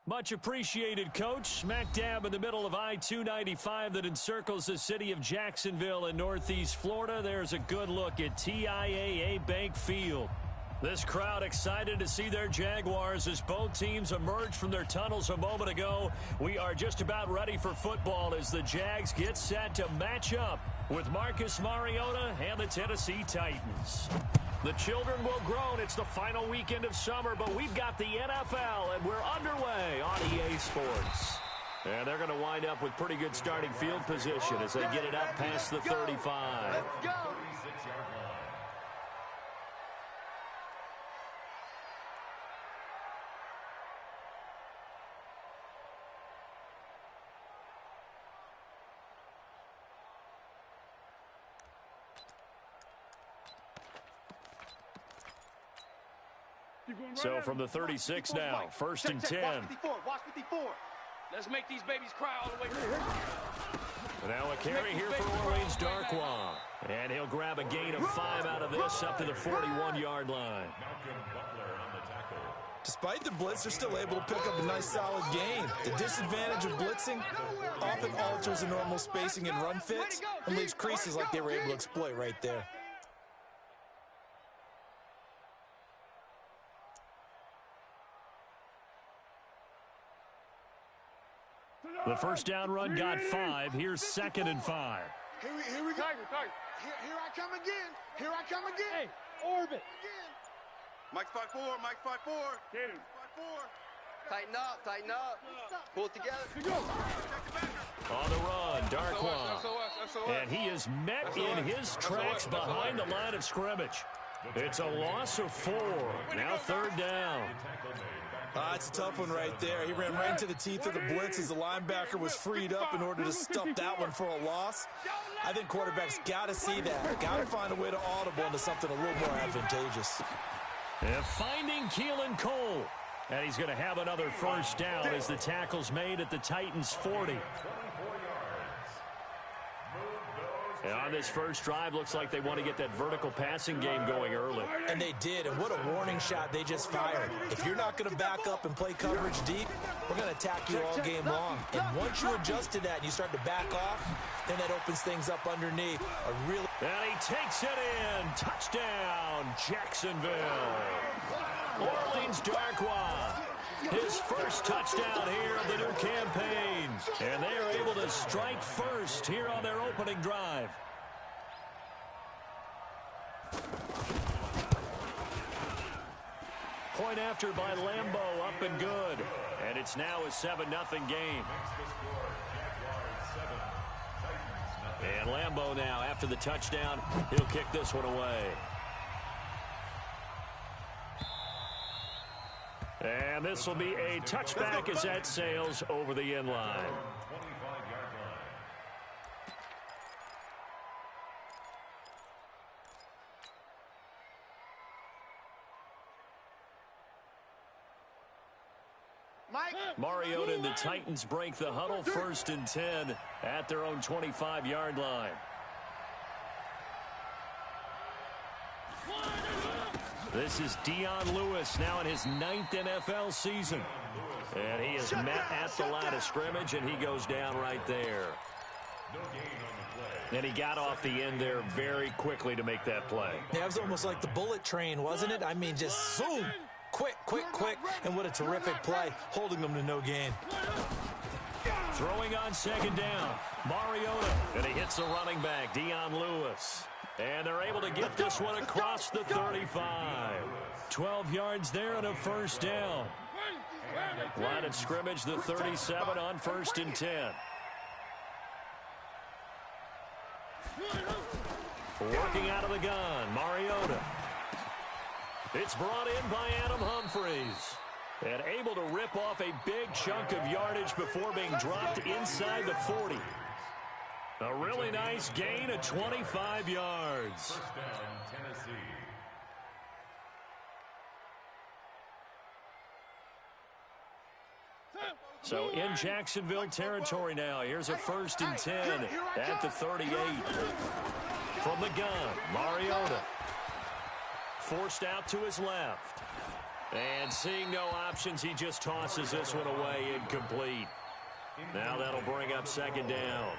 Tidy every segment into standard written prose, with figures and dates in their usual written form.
Much appreciated, Coach. Smack dab in the middle of I-295 that encircles the city of Jacksonville in Northeast Florida. There's a good look at TIAA Bank Field. This crowd excited to see their Jaguars as both teams emerge from their tunnels a moment ago. We are just about ready for football as the Jags get set to match up with Marcus Mariota and the Tennessee Titans. The children will groan. It's the final weekend of summer, but we've got the NFL, and we're underway on EA Sports. And they're going to wind up with pretty good starting field position as they get it up past the 35. Let's go. So from the 36 now, first and 10. Watch 54. Let's make these babies cry all the way through. Now a carry here for Orleans Darkwa. And he'll grab a gain of 5 out of this up to the 41-yard line. Despite the blitz, they're still able to pick up a nice solid gain. The disadvantage of blitzing often alters the normal spacing and run fits and leaves creases like they were able to exploit right there. The first down run got 5. Here's 2nd and 5. Here we go. Here I come again. Here I come again. Hey, orbit. Mike 5-4. Mike 5-4. Get him. 5-4. Tighten up. Pull it together. Here we go. On the run, Darkwa. And he is met in his tracks behind the line of scrimmage. It's a loss of 4. Now 3rd down. It's a tough one right there. He ran right into the teeth of the blitz as the linebacker was freed up in order to stuff that one for a loss. I think quarterbacks got to see that. Got to find a way to audible into something a little more advantageous. And finding Keelan Cole. And he's going to have another first down as the tackle's made at the Titans' 40. And on this first drive, looks like they want to get that vertical passing game going early. And they did, and what a warning shot they just fired. If you're not going to back up and play coverage deep, we're going to attack you all game long. And once you adjust to that and you start to back off, then that opens things up underneath. And he takes it in. Touchdown, Jacksonville. Orleans Darkwa. His first touchdown here of the new campaign. And they are able to strike first here on their opening drive. Point after by Lambo, up and good. And it's now a 7-0 game. And Lambo now, after the touchdown, he'll kick this one away. And this will be a touchback as that sails over the end line. Mariota and the Titans break the huddle, 1st and 10 at their own 25-yard line. This is Dion Lewis now in his 9th NFL season. And he is met at the line of scrimmage, and he goes down right there. And he got off the end there very quickly to make that play. Yeah, it was almost like the bullet train, wasn't it? I mean, just zoom. Quick. And what a terrific play, holding them to no gain. Throwing on 2nd down, Mariota. And he hits the running back, Dion Lewis. And they're able to get this one across the 35. 12 yards there and a first down. Line of scrimmage, the 37 on 1st and 10. Working out of the gun, Mariota. It's brought in by Adam Humphries. And able to rip off a big chunk of yardage before being dropped inside the 40. A really nice gain of 25 yards. First down, Tennessee. So in Jacksonville territory now. Here's a 1st and 10 at the 38. From the gun, Mariota. Forced out to his left. And seeing no options, he just tosses this one away incomplete. Now that'll bring up 2nd down.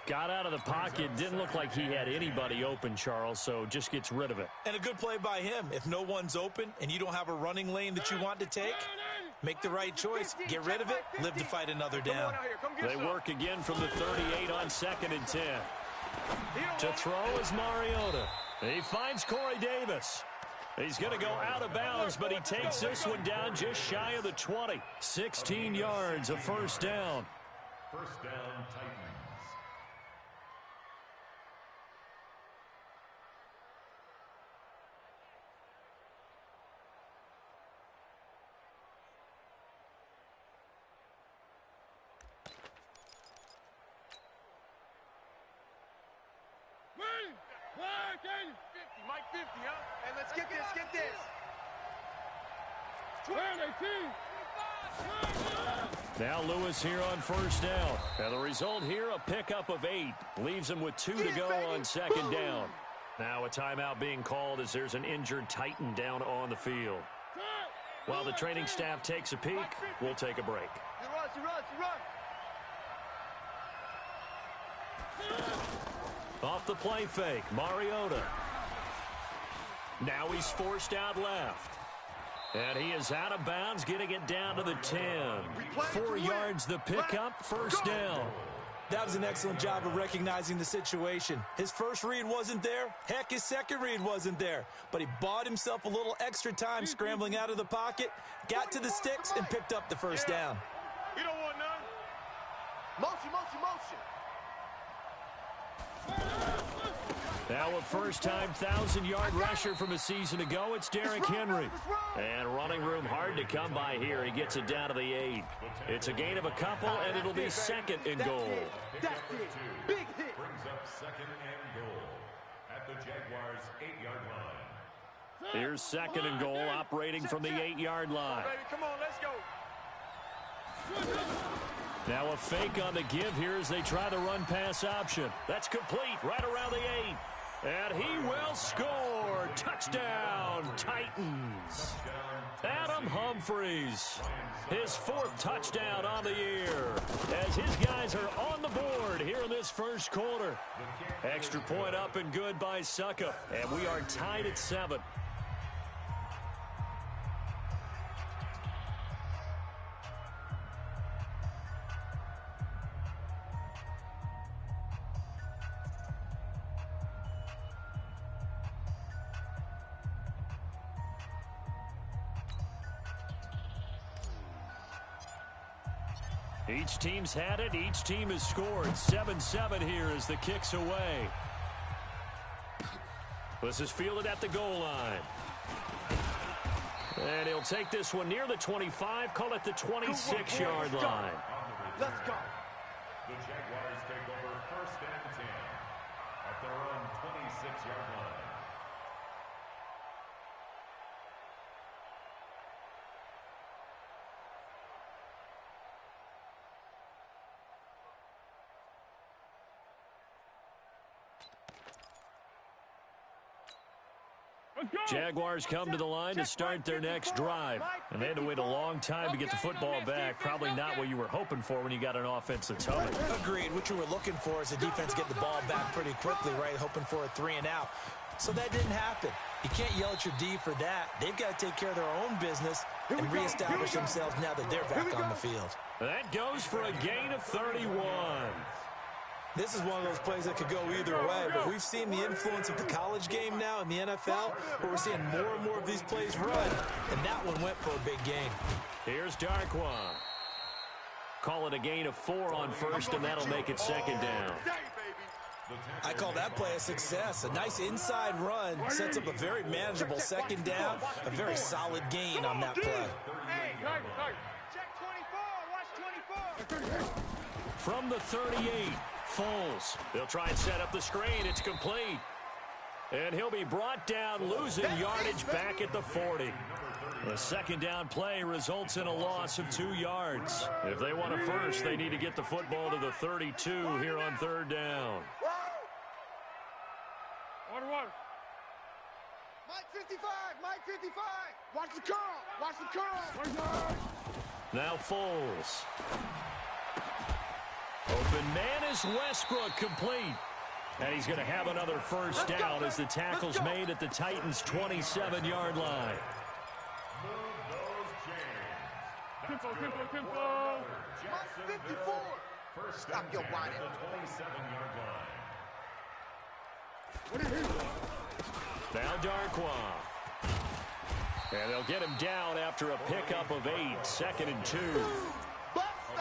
Got out of the pocket. Didn't look like he had anybody open, Charles, so just gets rid of it. And a good play by him. If no one's open and you don't have a running lane that you want to take, make the right choice. Get rid of it. Live to fight another down. They work again from the 38 on 2nd and 10. To throw is Mariota. He finds Corey Davis. He's going to go out of bounds, but he takes this one down just shy of the 20. 16 yards, a 1st down. First down, Titans. Mike 50, huh? And let's get this. 20. Now Lewis here on 1st down. And the result here, a pickup of 8. Leaves him with 2 to go on 2nd down. Now a timeout being called as there's an injured Titan down on the field. While the training staff takes a peek, we'll take a break. He runs. Off the play fake, Mariota. Now he's forced out left. And he is out of bounds, getting it down to the 10. 4 yards the pickup, 1st down. That was an excellent job of recognizing the situation. His first read wasn't there. Heck, his second read wasn't there. But he bought himself a little extra time scrambling out of the pocket, got to the sticks, and picked up the 1st down. You don't want none. Motion. Now a first-time 1,000-yard rusher from a season ago, it's Derrick Henry. And running room hard to come by here. He gets it down to the 8. It's a gain of a couple, and it'll be 2nd and goal. That's it. Big hit. Brings up 2nd and goal at the Jaguars' 8-yard line. Here's 2nd and goal, operating from the 8-yard line. Baby, come on, let's go. Now a fake on the give here as they try the run-pass option. That's complete right around the 8. And he will score. Touchdown, Titans. Adam Humphries, his 4th touchdown on the year, as his guys are on the board here in this 1st quarter. Extra point up and good by Suckup, and we are tied at 7. Each team's had it. Each team has scored. 7-7 here as the kick's away. This is fielded at the goal line. And he'll take this one near the 25, call it the 26-yard line. Let's go. The Jaguars take over 1st and 10 at their own 26-yard line. Jaguars come to the line to start their next drive. And they had to wait a long time to get the football back. Probably not what you were hoping for when you got an offense that's humming. Agreed. What you were looking for is the defense get the ball back pretty quickly, right? Hoping for a 3 and out. So that didn't happen. You can't yell at your D for that. They've got to take care of their own business and reestablish themselves now that they're back on the field. That goes for a gain of 31. This is one of those plays that could go either way, but we've seen the influence of the college game now in the NFL, where we're seeing more and more of these plays run, and that one went for a big gain. Here's Darkwan. Call it a gain of 4 on 1st, and that'll make it 2nd down. I call that play a success. A nice inside run sets up a very manageable 2nd down, a very solid gain on that play. Hey, check 24, watch 24. From the 38, Foles. They'll try and set up the screen. It's complete. And he'll be brought down, losing yardage back at the 40. The second down play results in a loss of 2 yards. If they want a first, they need to get the football to the 32 here on third down. Water. Mike 55, Mike 55. Watch the curl, watch the curl. Now Foles. Open man is Westbrook, complete. And he's going to have another first down as the tackle's made at the Titans' 27-yard line. Tempo. Mike 54. Stop your whining. Now Darkwa. And they'll get him down after a pickup of 8, 2nd and 2.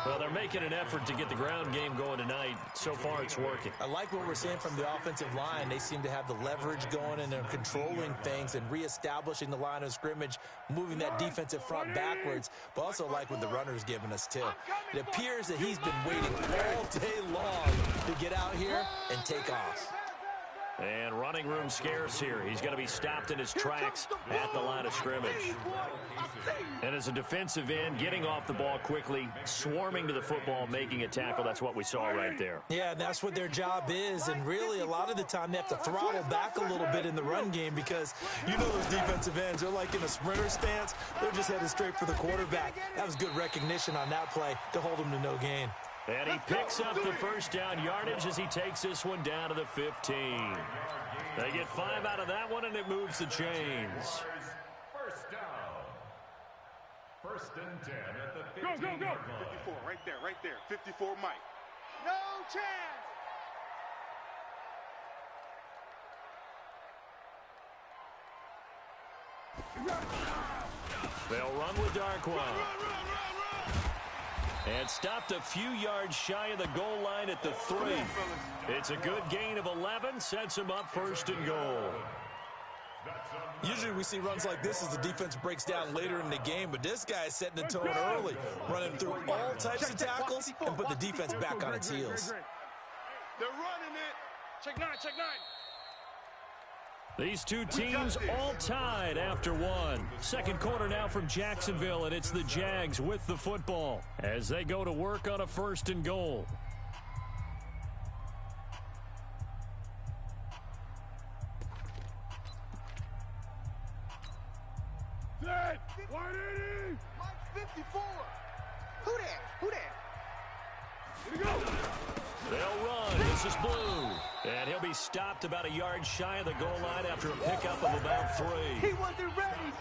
Well, they're making an effort to get the ground game going tonight. So far, it's working. I like what we're seeing from the offensive line. They seem to have the leverage going, and they're controlling things and reestablishing the line of scrimmage, moving that defensive front backwards, but also like what the runner's giving us, too. It appears that he's been waiting all day long to get out here and take off. And running room scarce here. He's going to be stopped in his tracks at the line of scrimmage. And as a defensive end, getting off the ball quickly, swarming to the football, making a tackle, that's what we saw right there. Yeah, and that's what their job is. And really, a lot of the time, they have to throttle back a little bit in the run game because you know those defensive ends, they're like in a sprinter stance. They're just headed straight for the quarterback. That was good recognition on that play to hold him to no gain. And he picks up the first down yardage as he takes this one down to the 15. They get 5 out of that one, and it moves the chains. First down. 1st and 10 at the 15. Go. 54, right there. 54, Mike. No chance. They'll run with Darkwa. And stopped a few yards shy of the goal line at the 3. It's a good gain of 11, sets him up 1st and goal. Usually we see runs like this as the defense breaks down later in the game, but this guy is setting the tone early, running through all types of tackles and put the defense back on its heels. They're running it. Check 9. These two teams all tied after 1. Second quarter now from Jacksonville, and it's the Jags with the football as they go to work on a 1st and goal. Set. 180. Mike 54. Who that? Here we go. They'll run. This is Blue. And he'll be stopped about a yard shy of the goal line after a pickup of about 3. He wasn't ready.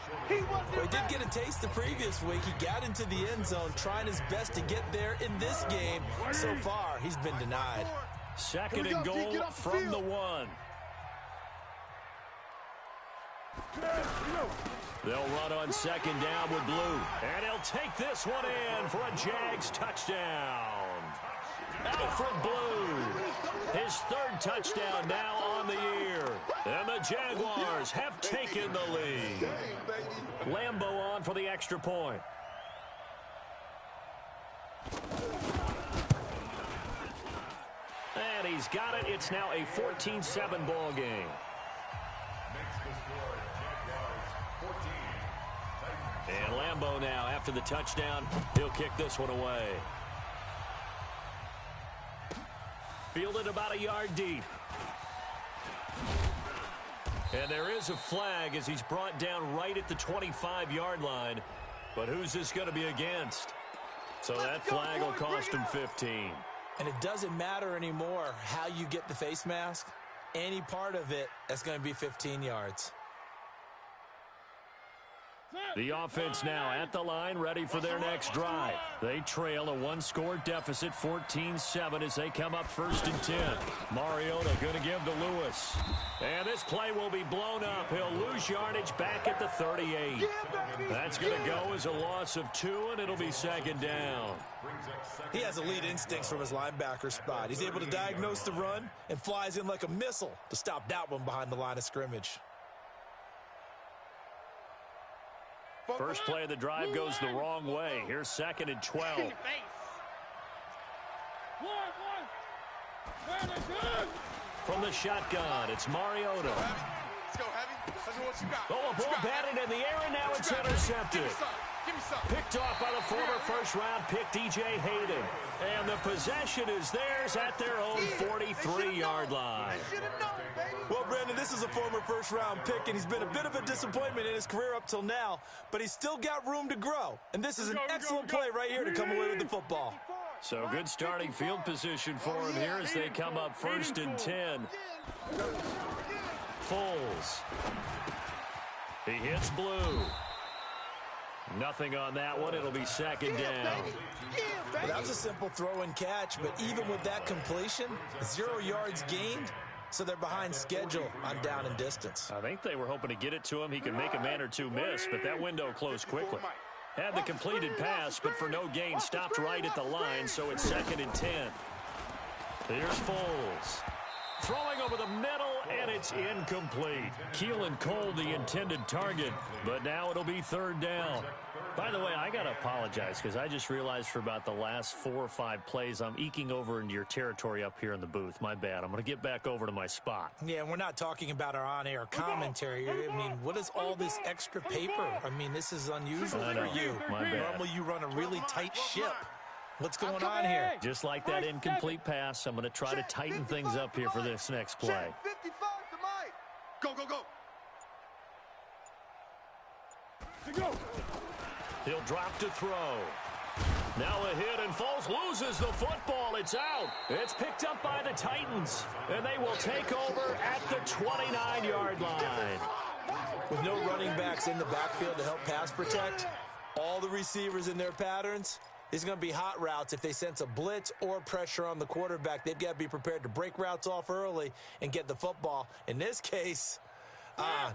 Well, he did get a taste the previous week. He got into the end zone, trying his best to get there in this game. So far, he's been denied. 2nd and goal from the 1. They'll run on 2nd down with Blue. And he'll take this one in for a Jags touchdown. Alfred Blue, his 3rd touchdown now on the year. And the Jaguars have taken the lead. Lambeau on for the extra point. And he's got it. It's now a 14-7 ball game. And Lambeau now, after the touchdown, he'll kick this one away. Fielded about a yard deep. And there is a flag as he's brought down right at the 25-yard line. But who's this going to be against? So that flag will cost him 15. And it doesn't matter anymore how you get the face mask. Any part of it, that's going to be 15 yards. The offense now at the line, ready for their next drive. They trail a 1-score deficit, 14-7, as they come up 1st and 10. Mariota going to give to Lewis. And this play will be blown up. He'll lose yardage back at the 38. That's going to go as a loss of 2, and it'll be 2nd down. He has elite instincts from his linebacker spot. He's able to diagnose the run and flies in like a missile to stop that one behind the line of scrimmage. First play of the drive goes the wrong way. Here's 2nd and 12. From the shotgun, it's Mariota. Let's go, Heavy. Let's know what you got. Oh, a ball batted in the air, and now it's intercepted. Give me some. Picked off by the former first-round pick, DJ Hayden. And the possession is theirs at their own 43-yard line. Well, Brandon, this is a former first-round pick, and he's been a bit of a disappointment in his career up till now, but he's still got room to grow. And this is an excellent play right here to come away with the football. So good starting field position for him here as they come up 1st and 10. Foles. He hits blue. Nothing on that one. It'll be 2nd down. Well, that was a simple throw and catch, but even with that completion, 0 yards gained, so they're behind schedule on down and distance. I think they were hoping to get it to him. He could make a man or two miss, but that window closed quickly. Had the completed pass, but for no gain, stopped right at the line, so it's 2nd and 10. Here's Foles. Throwing over the middle, and it's incomplete. Keelan Cole, the intended target, but now it'll be 3rd down. By the way, I got to apologize because I just realized for about the last 4 or 5 plays, I'm eking over into your territory up here in the booth. My bad. I'm going to get back over to my spot. Yeah, we're not talking about our on-air commentary. I mean, what is all this extra paper? I mean, this is unusual for you. My bad. Normally you run a really tight ship. What's going on here? Just like that incomplete pass, I'm going to try to tighten things up here for this next play. 55 to Mike. Go, go, go. He'll drop to throw. Now a hit, and Foles loses the football. It's out. It's picked up by the Titans, and they will take over at the 29-yard line. With no running backs in the backfield to help pass protect, all the receivers in their patterns, it's going to be hot routes. If they sense a blitz or pressure on the quarterback, they've got to be prepared to break routes off early and get the football. In this case,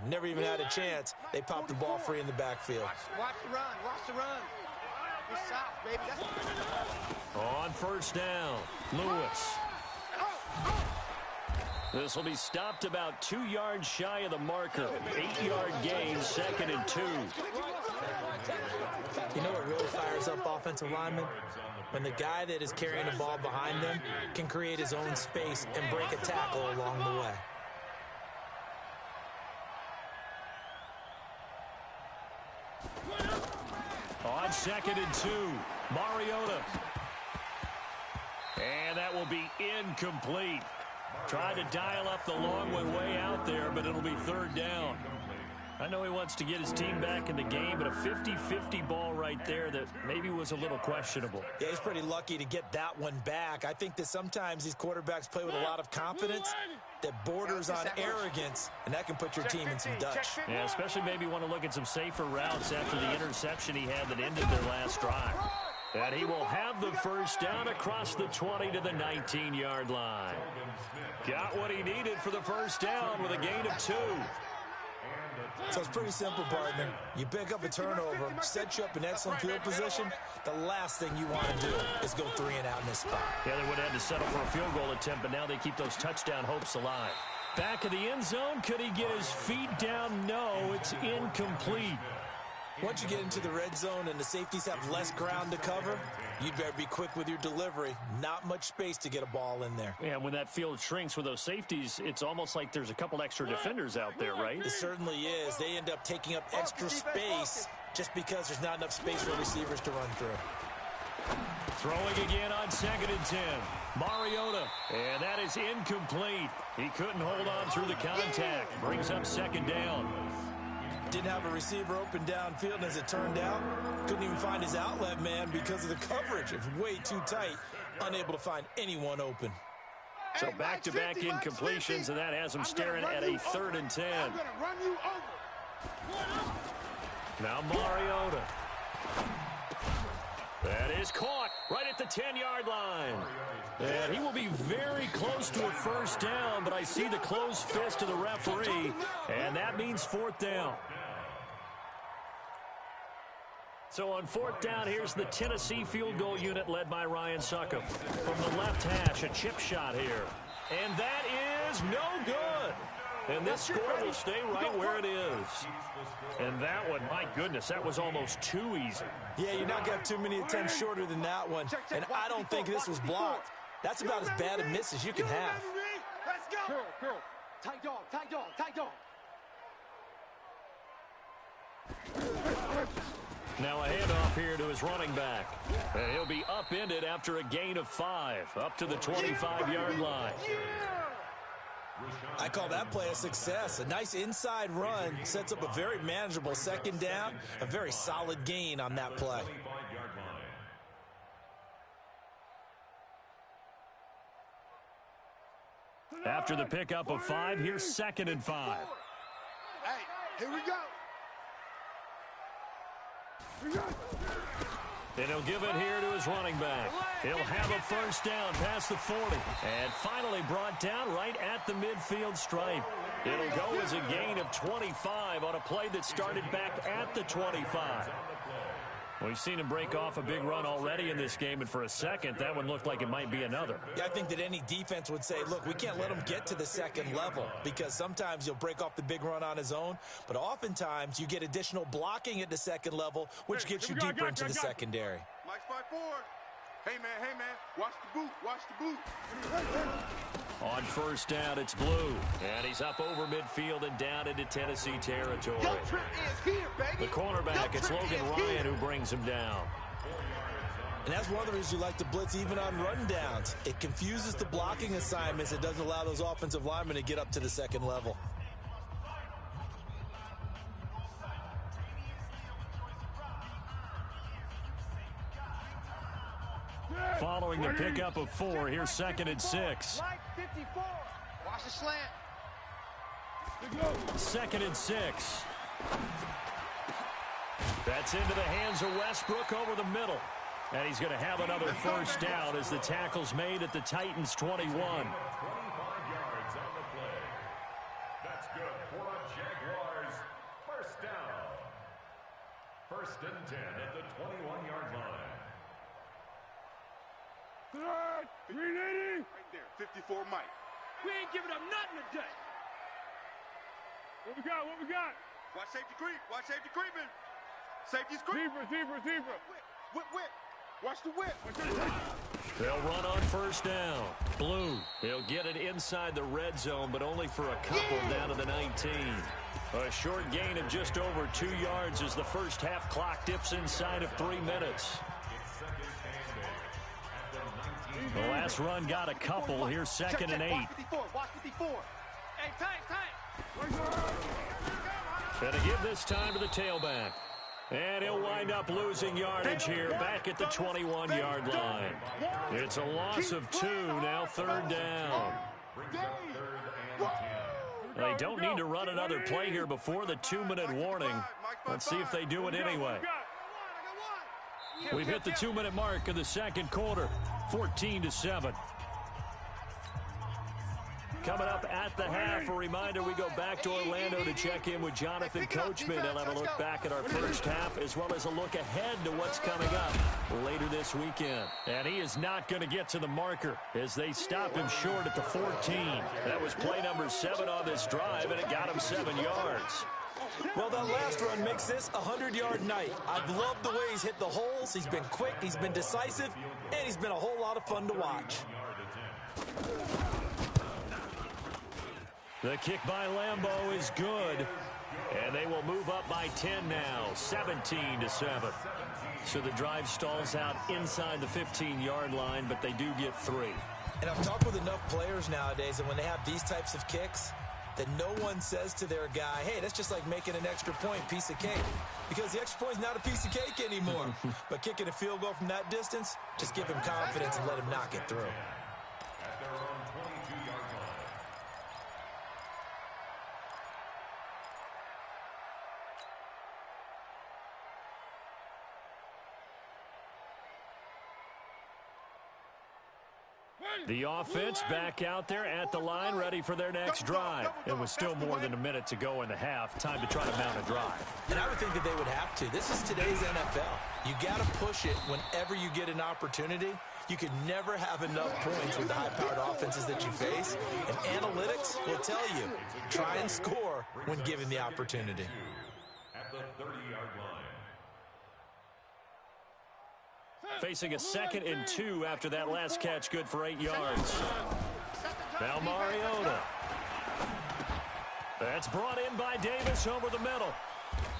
never even had a chance. They popped the ball free in the backfield. Watch the run. Watch the run. We're south, baby. On 1st down, Lewis. This will be stopped about 2 yards shy of the marker. 8-yard gain, 2nd and 2. You know what really fires up offensive linemen? When the guy that is carrying the ball behind them can create his own space and break a tackle along the way. On 2nd and 2, Mariota. And that will be incomplete. Tried to dial up the long one way out there, but it'll be 3rd down. I know he wants to get his team back in the game, but a 50-50 ball right there that maybe was a little questionable. Yeah, he's pretty lucky to get that one back. I think that sometimes these quarterbacks play with a lot of confidence that borders on arrogance, and that can put your team in some Dutch. Yeah, especially maybe want to look at some safer routes after the interception he had that ended their last drive. And he will have the 1st down across the 20 to the 19-yard line. Got what he needed for the 1st down with a gain of 2. So it's pretty simple, partner. You pick up a turnover, set you up in excellent field position. The last thing you want to do is go 3 and out in this spot. Yeah, they would have had to settle for a field goal attempt, but now they keep those touchdown hopes alive. Back of the end zone, could he get his feet down? No, it's incomplete. Once you get into the red zone and the safeties have less ground to cover, you'd better be quick with your delivery. Not much space to get a ball in there. Yeah, when that field shrinks with those safeties, it's almost like there's a couple extra defenders out there, right? It certainly is. They end up taking up extra space just because there's not enough space for receivers to run through. Throwing again on 2nd and 10. Mariota. And that is incomplete. He couldn't hold on through the contact. Brings up 2nd down. Didn't have a receiver open downfield, and as it turned out, couldn't even find his outlet man because of the coverage. It's way too tight, unable to find anyone open. So back-to-back incompletions, and that has him staring at a 3rd and 10. Now Mariota. That is caught right at the 10-yard line. And he will be very close to a 1st down, but I see the closed fist of the referee, and that means 4th down. So on 4th down, here's the Tennessee field goal unit led by Ryan Succop. From the left hash, a chip shot here. And that is no good. And this score will stay right where it is. And that one, my goodness, that was almost too easy. Yeah, you're not going to have too many attempts shorter than that one. And I don't think this was blocked. That's about as bad a miss as you can have. Let's go. Curl. Tight dog, tight dog, tight dog. Now a handoff here to his running back. And he'll be upended after a gain of 5, up to the 25-yard line. I call that play a success. A nice inside run sets up a very manageable second down, a very solid gain on that play. After the pickup of 5, here's 2nd and 5. Hey, here we go. And he'll give it here to his running back. He'll have a first down past the 40. And finally brought down right at the midfield stripe. It'll go as a gain of 25 on a play that started back at the 25. We've seen him break off a big run already in this game, and for a second, that one looked like it might be another. Yeah, I think that any defense would say, look, we can't let him get to the second level, because sometimes he'll break off the big run on his own, but oftentimes you get additional blocking at the second level, which gets you deeper into the secondary. Mike's 5-4. Hey, man, watch the boot, watch the boot. On first down, it's Blue, and he's up over midfield and down into Tennessee territory. Yo, Trent is here, baby. The cornerback, it's Logan Ryan who brings him down. And that's one of the reasons you like to blitz even on run downs. It confuses the blocking assignments. It doesn't allow those offensive linemen to get up to the second level. Following the pickup of 4, here's 2nd and 6. Mike 54. Watch the slant. 2nd and 6. That's into the hands of Westbrook over the middle. And he's going to have another first down as the tackle's made at the Titans' 21. 25 yards on the play. That's good for a Jaguars first down. 1st and 10 at the 21-yard line. 380. Right there, 54 Mike. We ain't giving up nothing today. What we got? Watch safety creep, watch safety creeping. Safety's creep. Zebra. Whip. Watch the whip. They'll run on first down. Blue, he'll get it inside the red zone, but only for a couple down to the 19. A short gain of just over 2 yards as the first half clock dips inside of 3 minutes. The last run got a couple. Here's 2nd and 8. Watch 54. Hey, tight. And to give this time to the tailback. And he'll wind up losing yardage here back at the 21-yard line. It's a loss of 2, now 3rd down. They don't need to run another play here before the 2-minute warning. Let's see if they do it anyway. We've hit the 2-minute mark of the second quarter, 14-7. Coming up at the half, a reminder we go back to Orlando to check in with Jonathan Coachman. He'll have a look back at our first half as well as a look ahead to what's coming up later this weekend. And he is not going to get to the marker as they stop him short at the 14. That was play number 7 on this drive, and it got him 7 yards. Well, that last run makes this a 100-yard night. I've loved the way he's hit the holes. He's been quick, he's been decisive, and he's been a whole lot of fun to watch. The kick by Lambeau is good, and they will move up by 10 now, 17-7. So the drive stalls out inside the 15-yard line, but they do get 3. And I've talked with enough players nowadays that when they have these types of kicks, that no one says to their guy, hey, that's just like making an extra point, piece of cake. Because the extra point is not a piece of cake anymore. But kicking a field goal from that distance, just give him confidence and let him knock it through. At their own 22-yard line. The offense back out there at the line, ready for their next drive. It was still more than a minute to go in the half. Time to try to mount a drive. And I would think that they would have to. This is today's NFL. You got to push it whenever you get an opportunity. You can never have enough points with the high-powered offenses that you face. And analytics will tell you, try and score when given the opportunity. At the 30-yard line. Facing a 2nd and 2 after that last catch, good for 8 yards. Now Mariota. That's brought in by Davis over the middle.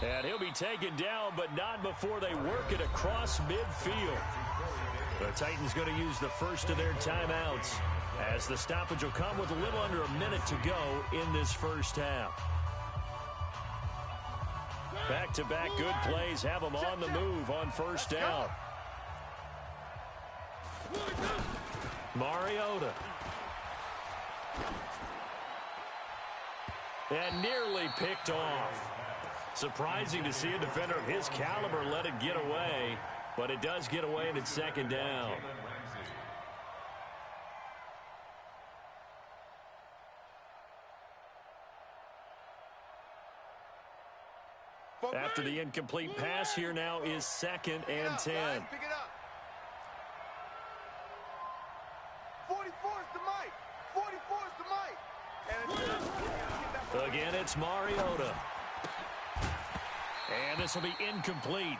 And he'll be taken down, but not before they work it across midfield. The Titans going to use the first of their timeouts, as the stoppage will come with a little under a minute to go in this first half. Back-to-back good plays have them on the move on first down. Mariota. And nearly picked off. Surprising to see a defender of his caliber let it get away, but it does get away and it's 2nd down. After the incomplete pass, here now is 2nd and 10. Pick it up. 44's the mic. 44's the mic. Again, it's Mariota. And this will be incomplete.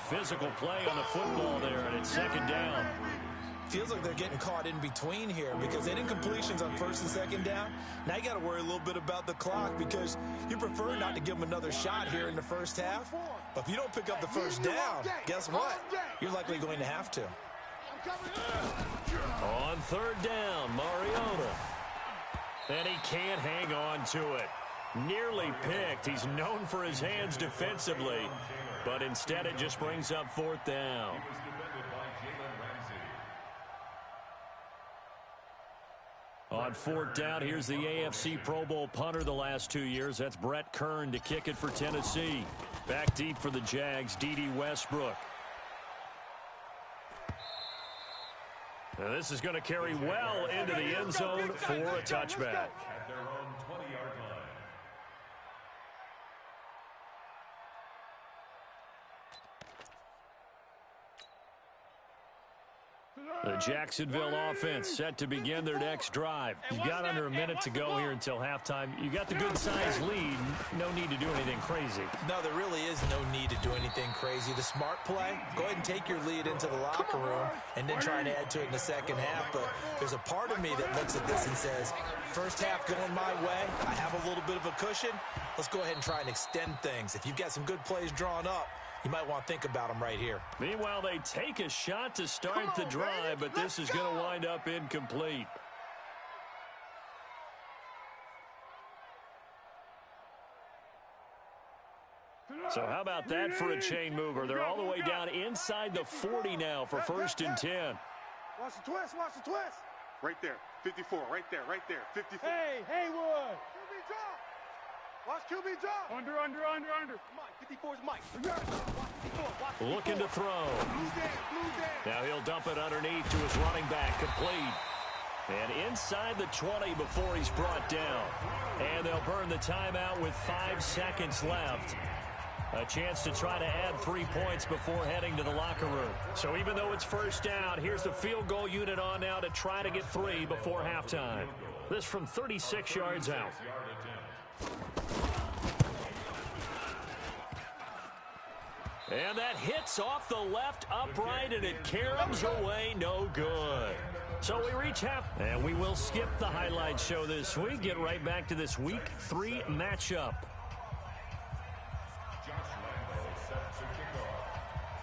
Physical play on the football there, and it's 2nd down. Feels like they're getting caught in between here because they did incompletions on 1st and 2nd down. Now you got to worry a little bit about the clock because you prefer not to give them another shot here in the first half. But if you don't pick up the first down, guess what? You're likely going to have to. On 3rd down, Mariota. And he can't hang on to it. Nearly picked. He's known for his hands defensively, but instead it just brings up 4th down. On 4th down, here's the AFC Pro Bowl punter the last 2 years. That's Brett Kern to kick it for Tennessee. Back deep for the Jags, D.D. Westbrook. Now this is going to carry well into the end zone for a touchback. At their own 20-yard line. The Jacksonville offense set to begin their next drive. You've got under a minute to go here until halftime. You got the good-sized lead. No need to do anything crazy. No, there really is no need to do anything crazy. The smart play, go ahead and take your lead into the locker room and then try and add to it in the second half. But there's a part of me that looks at this and says, first half going my way, I have a little bit of a cushion. Let's go ahead and try and extend things. If you've got some good plays drawn up, you might want to think about them right here. Meanwhile, they take a shot to start the drive, but this is going to wind up incomplete. So how about that for a chain mover? They're all the way down inside the 40 now for 1st and 10. Watch the twist, watch the twist. Right there, 54, right there, 54. Hey, Haywood. QB drop. Watch QB drop. Under. Mike, 54's Mike. Watch 54, watch Looking to throw. Blue down. Now he'll dump it underneath to his running back, complete. And inside the 20 before he's brought down. And they'll burn the timeout with 5 seconds left. A chance to try to add 3 points before heading to the locker room. So even though it's first down, here's the field goal unit on now to try to get 3 before halftime. This from 36 yards out. And that hits off the left upright, and it caroms away no good. So we reach half, and we will skip the highlight show this week. Get right back to this Week 3 matchup.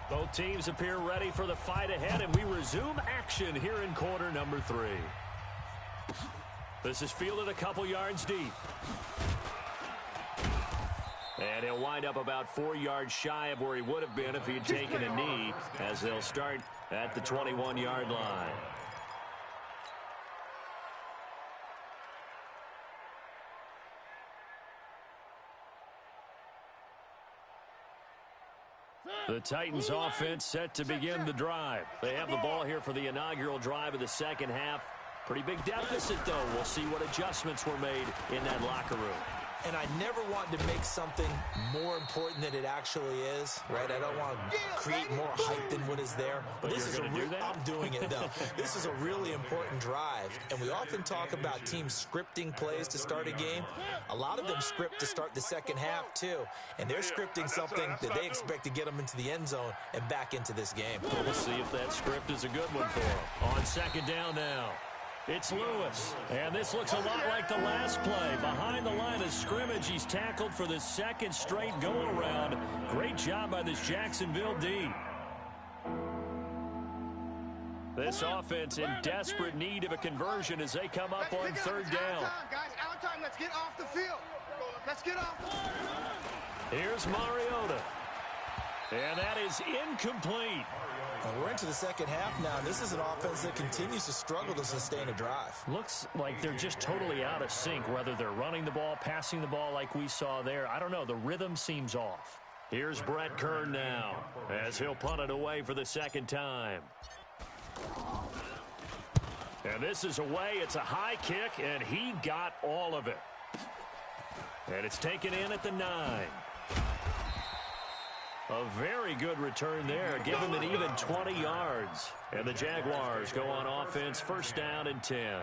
Both teams appear ready for the fight ahead, and we resume action here in quarter number 3. This is fielded a couple yards deep. And he'll wind up about 4 yards shy of where he would have been if he had taken a knee, as they'll start at the 21-yard line. The Titans offense set to begin the drive. They have the ball here for the inaugural drive of the second half. Pretty big deficit, though. We'll see what adjustments were made in that locker room. and I never want to make something more important than it actually is, right? I don't want to create more hype than what is there. But this is I'm doing it, though. This is a really important drive, and we often talk about teams scripting plays to start a game. A lot of them script to start the second half, too, and they're scripting something that they expect to get them into the end zone and back into this game. We'll see if that script is a good one for him. On second down now, it's Lewis. And this looks a lot like the last play. Behind the line of scrimmage, he's tackled for the second straight go-around. Great job by this Jacksonville D. This offense in desperate need of a conversion as they come up on third down. Guys, out time. Let's get off the field. Let's get off. Here's Mariota. And that is incomplete. And we're into the second half now. This is an offense that continues to struggle to sustain a drive. Looks like they're just totally out of sync, whether they're running the ball, passing the ball like we saw there. I don't know. The rhythm seems off. Here's Brett Kern now as he'll punt it away for the second time. And this is away. It's a high kick, and he got all of it. And it's taken in at the 9. A very good return there. Give him an even 20 yards. And the Jaguars go on offense, first down and 10.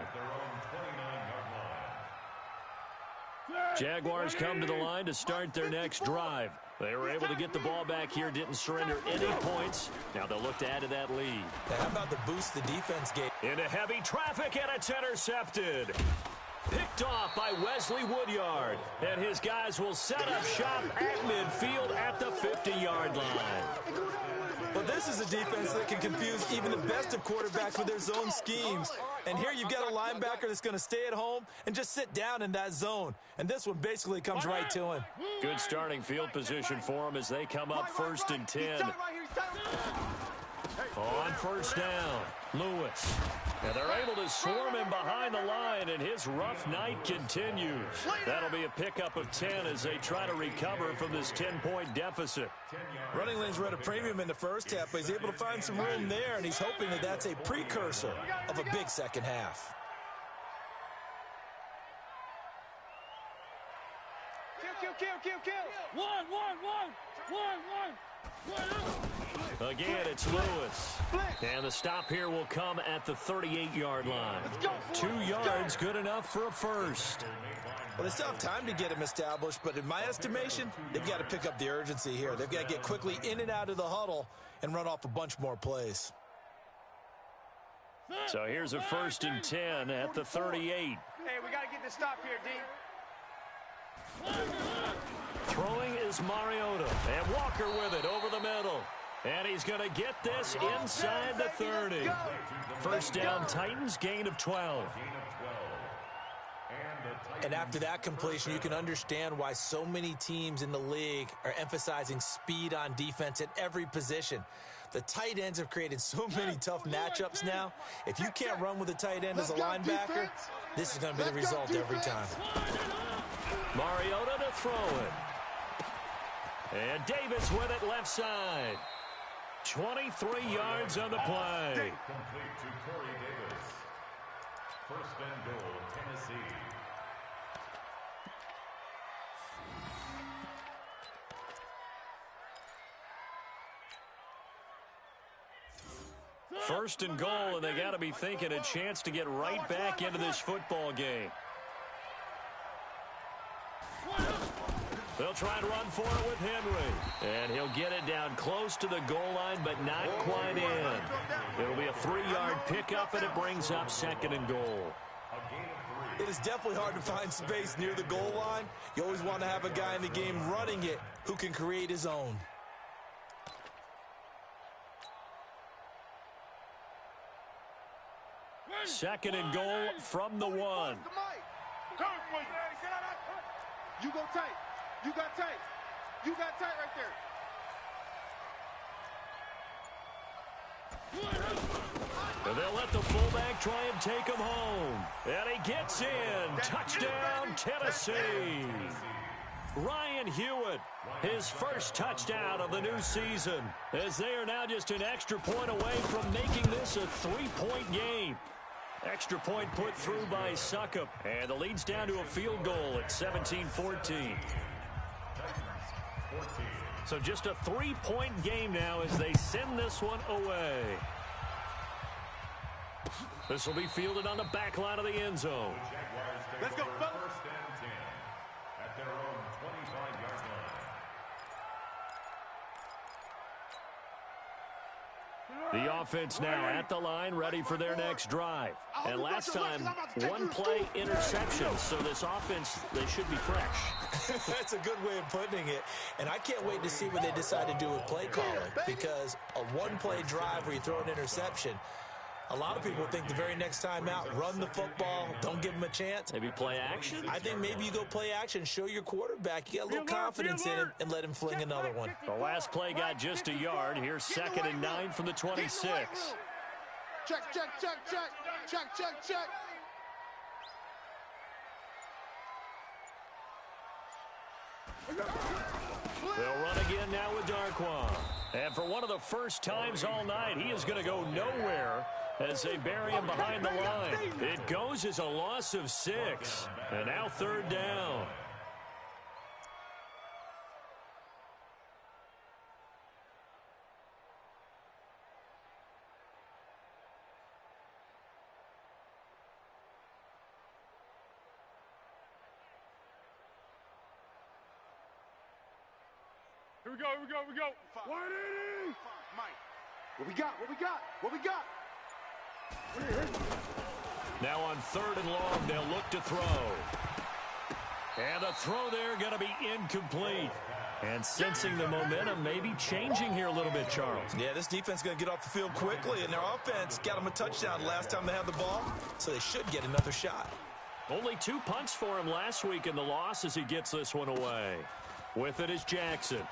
Jaguars come to the line to start their next drive. They were able to get the ball back here, didn't surrender any points. Now they'll look to add to that lead. How about the boost the defense gave? Into heavy traffic, and it's intercepted. Picked off by Wesley Woodyard. And his guys will set up shop at midfield at the 50-yard line. Well, this is a defense that can confuse even the best of quarterbacks with their zone schemes. And here you've got a linebacker that's going to stay at home and just sit down in that zone. And this one basically comes right to him. Good starting field position for him as they come up first and 10. On first down, Lewis. And they're able to swarm him behind the line, and his rough night continues. That'll be a pickup of 10 as they try to recover from this 10-point deficit. Running lanes were at a premium in the first half, but he's able to find some room there, and he's hoping that that's a precursor of a big second half. Kill. One. Again, it's Lewis. And the stop here will come at the 38-yard line. 2 yards, good enough for a first. Well, they still have time to get him established, but in my estimation, they've got to pick up the urgency here. They've got to get quickly in and out of the huddle and run off a bunch more plays. So here's a first and 10 at the 38. Hey, we got to get this stop here, D. Throwing is Mariota, and Walker with it over the middle. And he's going to get this inside the 30. First down, Titans, gain of 12. And after that completion, you can understand why so many teams in the league are emphasizing speed on defense at every position. The tight ends have created so many tough matchups now. If you can't run with a tight end as a linebacker, this is going to be the result every time. Mariota to throw it. And Davis with it left side. 23 yards on the play. Complete to Corey Davis. First and goal, Tennessee. First and goal, and they got to be thinking a chance to get right back into this football game. They'll try to run for it with Henry. And he'll get it down close to the goal line, but not quite in. It'll be a 3-yard pickup, and it brings up second and goal. It is definitely hard to find space near the goal line. You always want to have a guy in the game running it who can create his own. Second and goal from the 1. You go tight. You got tight. You got tight right there. And they'll let the fullback try and take him home. And he gets in. Touchdown, Tennessee. Ryan Hewitt, his first touchdown of the new season, as they are now just an extra point away from making this a 3-point game. Extra point put through by Succop. And the lead's down to a field goal at 17-14. So just a 3-point game now as they send this one away. This will be fielded on the back line of the end zone. Let's go, fellas. First and 10 at their own 25-yard line. The offense now at the line, ready for their next drive. And last time, one play interception. So this offense, they should be fresh. That's a good way of putting it. And I can't wait to see what they decide to do with play calling, because a one-play drive where you throw an interception, a lot of people think the very next time out, run the football, don't give them a chance. Maybe play action? I think maybe you go play action, show your quarterback, you get a little confidence in him, and let him fling another one. The last play got just a yard. Here's 2nd and 9 from the 26. Check, check, check, check. Check, check, check. They'll run again now with Darquan. And for one of the first times all night, he is going to go nowhere as they bury him behind the line. It goes as a loss of 6. And now 3rd down. Here we go, here we go, here we go. 180. Mike, what we got, what we got, what we got? Now on 3rd and long, they'll look to throw. And the throw there going to be incomplete. And sensing the momentum may be changing here a little bit, Charles. Yeah, this defense is going to get off the field quickly, and their offense got them a touchdown last time they had the ball, so they should get another shot. Only 2 punts for him last week in the loss as he gets this one away. With it is Jackson.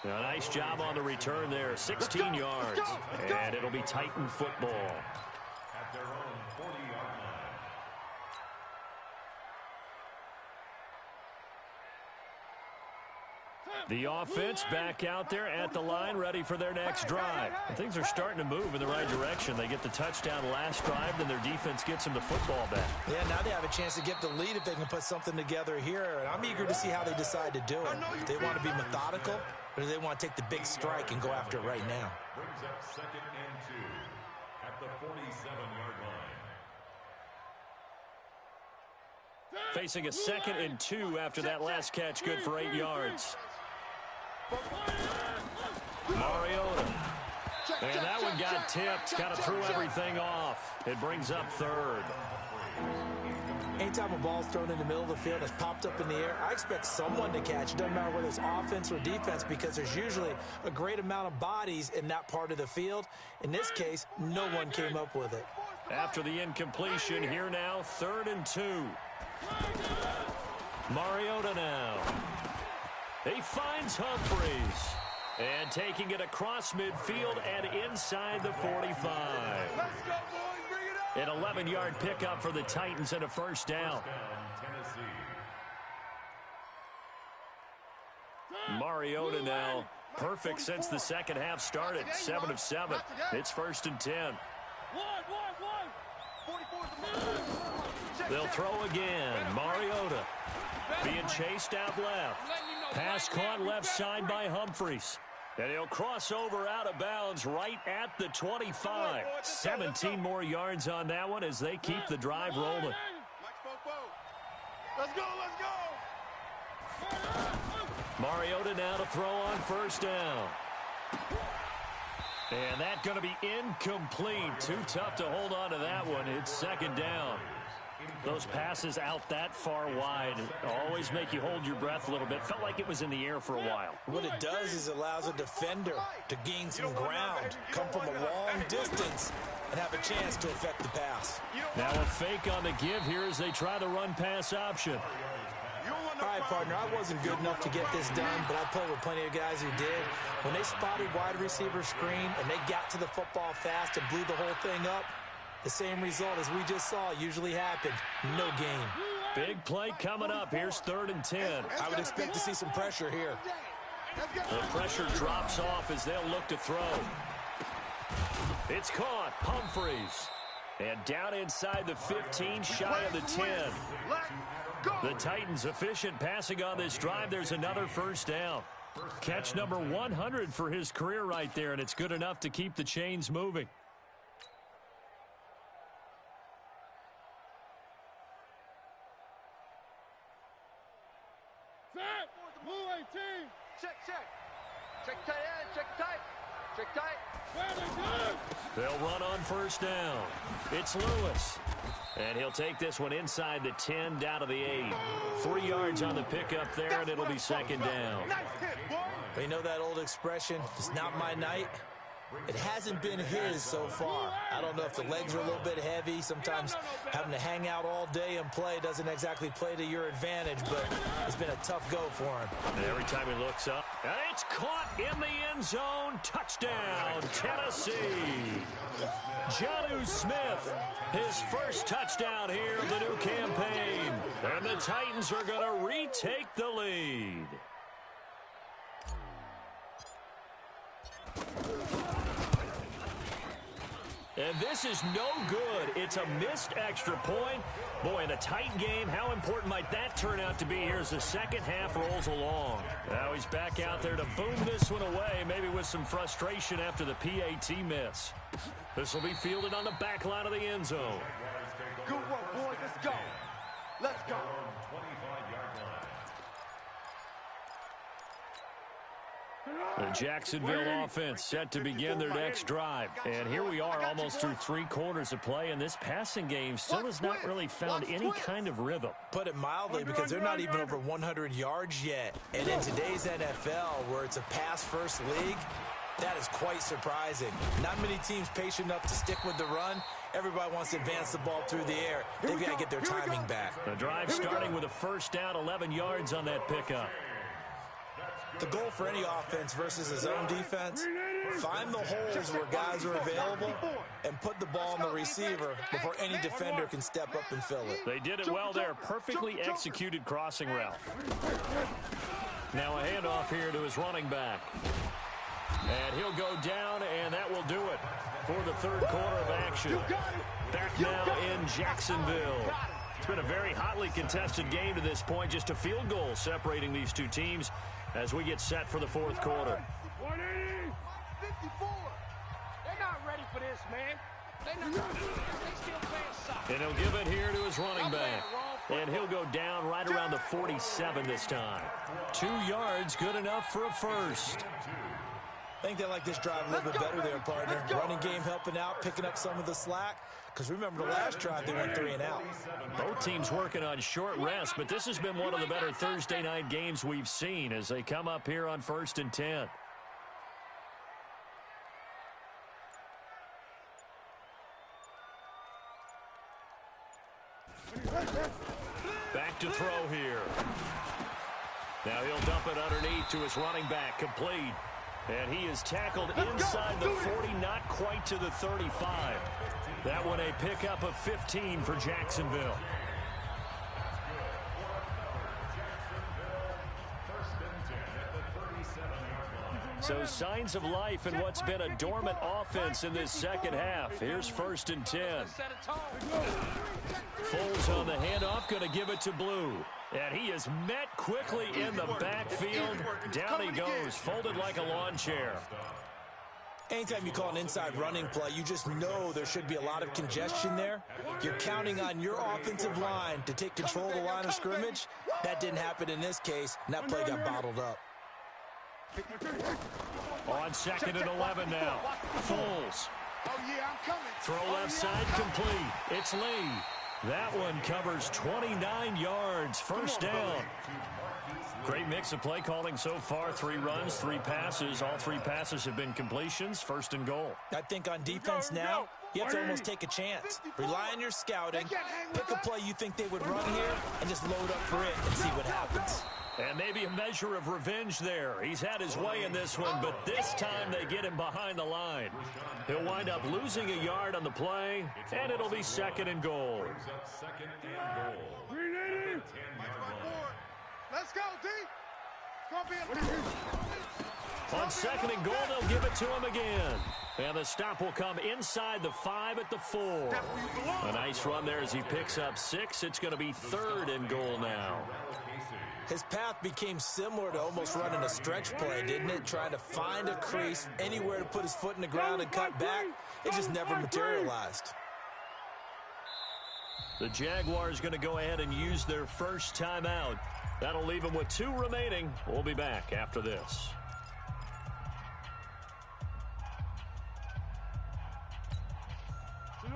A nice job on the return there, 16 yards. And it'll be Titan football. At their own 40-yard line. The offense back out there at the line, ready for their next drive. And things are starting to move in the right direction. They get the touchdown last drive, then their defense gets them the football back. Yeah, now they have a chance to get the lead if they can put something together here. And I'm eager to see how they decide to do it. Do they want to be methodical, or do they want to take the big strike and go after it right now? Brings up 2nd and 2 at the 47-yard line. Facing a 2nd and 2 after that last catch, good for 8 yards. Mariota. And that one got tipped, kind of threw everything off. It brings up 3rd. Anytime a ball's thrown in the middle of the field, it's popped up in the air, I expect someone to catch. It doesn't matter whether it's offense or defense, because there's usually a great amount of bodies in that part of the field. In this case, no one came up with it. After the incompletion, here now, 3rd and 2. Mariota now. He finds Humphries. And taking it across midfield and inside the 45. Let's go, boys. Bring it up. An 11-yard pickup for the Titans and a 1st down. Mariota now. Perfect since the second half started. 7 of 7. It's 1st and 10. They'll throw again. Mariota being chased out left. Pass caught left side by Humphries. And he'll cross over out of bounds right at the 25. 17 more yards on that one as they keep the drive rolling. Let's go, let's go. Mariota now to throw on 1st down. And that's going to be incomplete. Too tough to hold on to that one. It's 2nd down. Those passes out that far wide always make you hold your breath a little bit. Felt like it was in the air for a while. What it does is it allows a defender to gain some ground, come from a long distance, and have a chance to affect the pass. Now a fake on the give here as they try the run-pass option. All right, partner, I wasn't good enough to get this done, but I played with plenty of guys who did. When they spotted wide receiver screen and they got to the football fast and blew the whole thing up, the same result as we just saw usually happened. No gain. Big play coming up. Here's 3rd and 10. I would expect to see some pressure here. The pressure drops off as they'll look to throw. It's caught. Humphreys. And down inside the 15, shy of the 10. The Titans efficient passing on this drive. There's another first down. Catch number 100 for his career right there, and it's good enough to keep the chains moving. Blue 18. Check. Check tight end. Check tight. Check tight. They'll run on first down. It's Lewis. And he'll take this one inside the 10 down to the 8. 3 yards on the pickup there, and it'll be second down. You know that old expression, it's not my night? It hasn't been his so far. I don't know if the legs are a little bit heavy. Sometimes having to hang out all day and play doesn't exactly play to your advantage, but it's been a tough go for him. And every time he looks up, and it's caught in the end zone. Touchdown, Tennessee. Jonnu Smith, his first touchdown here of the new campaign. And the Titans are going to retake the lead. And this is no good. It's a missed extra point. Boy, in a tight game, how important might that turn out to be here as the second half rolls along? Now he's back out there to boom this one away, maybe with some frustration after the PAT miss. This will be fielded on the back line of the end zone. Good work, boys. Let's go. Let's go. The Jacksonville offense set to begin their next drive. And here we are almost through 3 quarters of play, and this passing game still has not really found any kind of rhythm. Put it mildly, because they're not even over 100 yards yet. And in today's NFL, where it's a pass-first league, that is quite surprising. Not many teams patient enough to stick with the run. Everybody wants to advance the ball through the air. They've got to get their timing back. The drive starting with a first down, 11 yards on that pickup. The goal for any offense versus a zone defense, find the holes where guys are available and put the ball on the receiver before any defender can step up and fill it. They did it well there. Perfectly executed crossing route. Now a handoff here to his running back. And he'll go down, and that will do it for the third quarter of action. Back now in Jacksonville. It's been a very hotly contested game to this point. Just a field goal separating these two teams as we get set for the fourth quarter. 54. They're not ready for this, man. They still playing soccer. And he'll give it here to his running back. And he'll go down right around the 47 this time. 2 yards, good enough for a first. I think they like this drive a little bit better there, partner. Running game helping out, picking up some of the slack. Because remember, the last drive, they went 3 and out. Both teams working on short rest, but this has been one of the better Thursday night games we've seen as they come up here on 1st and 10. Back to throw here. Now he'll dump it underneath to his running back, complete. And he is tackled inside the 40, not quite to the 35. That one a pickup of 15 for Jacksonville. So signs of life in what's been a dormant offense in this second half. Here's 1st and 10. Foles on the handoff, going to give it to Blue. And he is met quickly in the backfield. Down he goes, folded like a lawn chair. Anytime you call an inside running play, you just know there should be a lot of congestion there. You're counting on your offensive line to take control of the line of scrimmage. That didn't happen in this case, and that play got bottled up. On 2nd and 11 now. Foles. Throw left side complete. It's Lee. That one covers 29 yards. First down. Great mix of play calling so far. 3 runs, 3 passes. All 3 passes have been completions. 1st and goal. I think on defense now, you have to almost take a chance. Rely on your scouting. Pick a play you think they would run here and just load up for it and see what happens. And maybe a measure of revenge there. He's had his way in this one, but this time they get him behind the line. He'll wind up losing a yard on the play, and it'll be 2nd and goal. Let's go, D. On 2nd and goal, they'll give it to him again. And the stop will come inside the 5 at the 4. A nice run there as he picks up 6. It's going to be 3rd and goal now. His path became similar to almost running a stretch play, didn't it? Trying to find a crease, anywhere to put his foot in the ground and cut back. It just never materialized. The Jaguars going to go ahead and use their first timeout. That'll leave them with 2 remaining. We'll be back after this.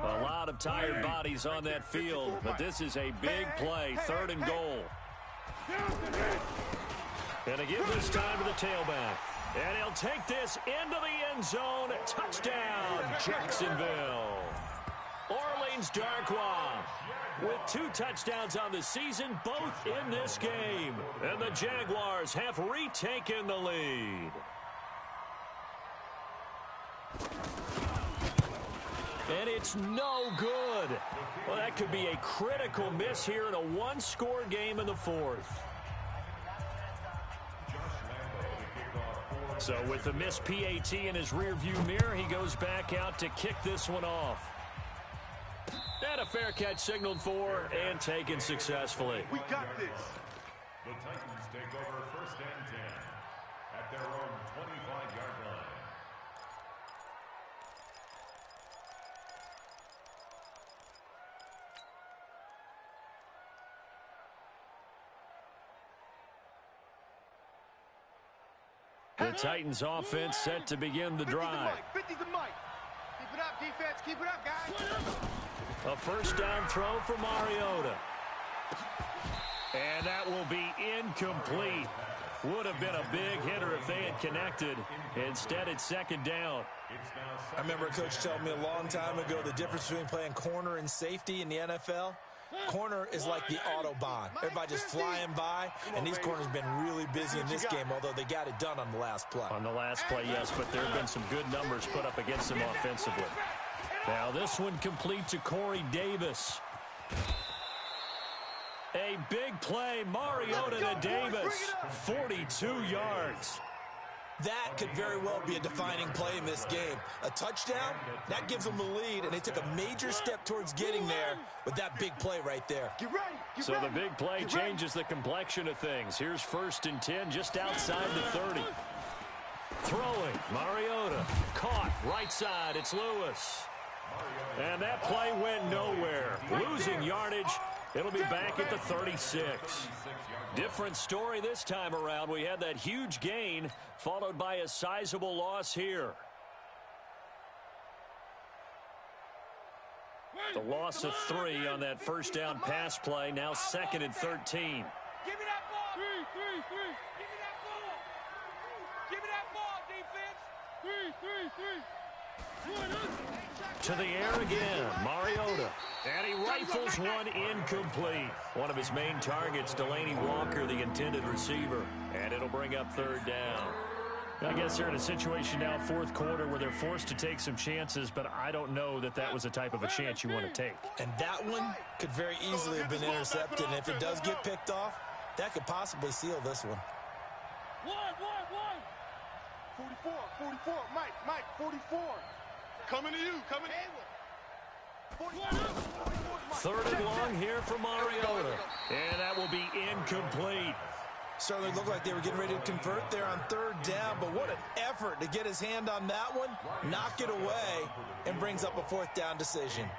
A lot of tired bodies on that field, but this is a big play, 3rd and goal. Gonna give this time to the tailback. And he'll take this into the end zone. Touchdown, Jacksonville. Orleans Darkwa with 2 touchdowns on the season, both in this game. And the Jaguars have retaken the lead. And it's no good. Well, that could be a critical miss here in a 1-score game in the 4th. So with the missed PAT in his rearview mirror, he goes back out to kick this one off. And a fair catch signaled for and taken successfully. We got this. The Titans take over 1st and 10 at their own 25-yard line. The Titans offense set to begin the drive. 50's the mic. Keep it up, defense. Keep it up, guys. A first down throw for Mariota. And that will be incomplete. Would have been a big hitter if they had connected. Instead, it's 2nd down. I remember a coach telling me a long time ago the difference between playing corner and safety in the NFL. Corner is like the Autobahn. Everybody just flying by, and these corners have been really busy in this game, although they got it done on the last play. On the last play, yes, but there have been some good numbers put up against them offensively. Now this one complete to Corey Davis. A big play, Mariota to Davis, 42 yards. That could very well be a defining play in this game. A touchdown, that gives them the lead, and they took a major step towards getting there with that big play right there. So the big play changes the complexion of things. Here's 1st and 10 just outside the 30. Throwing, Mariota, caught, right side, it's Lewis. And that play went nowhere. Losing yardage, it'll be back at the 36. Different story this time around. We had that huge gain followed by a sizable loss here. The loss of 3 on that first down pass play. Now 2nd and 13. Give me that ball. Give me that ball. Give me that ball, defense. To the air again, Mariota. And he rifles one incomplete. One of his main targets, Delaney Walker, the intended receiver. And it'll bring up 3rd down. I guess they're in a situation now, 4th quarter, where they're forced to take some chances, but I don't know that that was the type of a chance you want to take. And that one could very easily have been intercepted, and if it does get picked off, that could possibly seal this one. 44, Mike, 44. Coming to you, coming to you. 3rd and long here for Mariota. And that will be incomplete. Certainly looked like they were getting ready to convert there on 3rd down, but what an effort to get his hand on that one, knock it away, and brings up a 4th down decision.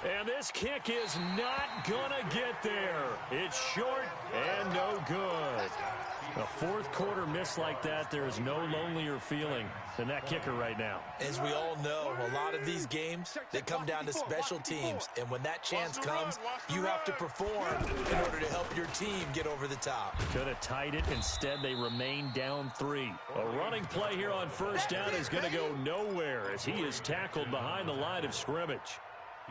And this kick is not gonna get there. It's short and no good. A 4th quarter miss like that, there is no lonelier feeling than that kicker right now. As we all know, a lot of these games, they come down to special teams. And when that chance comes, you have to perform in order to help your team get over the top. Could have tied it. Instead, they remain down 3. A running play here on 1st down is going to go nowhere as he is tackled behind the line of scrimmage.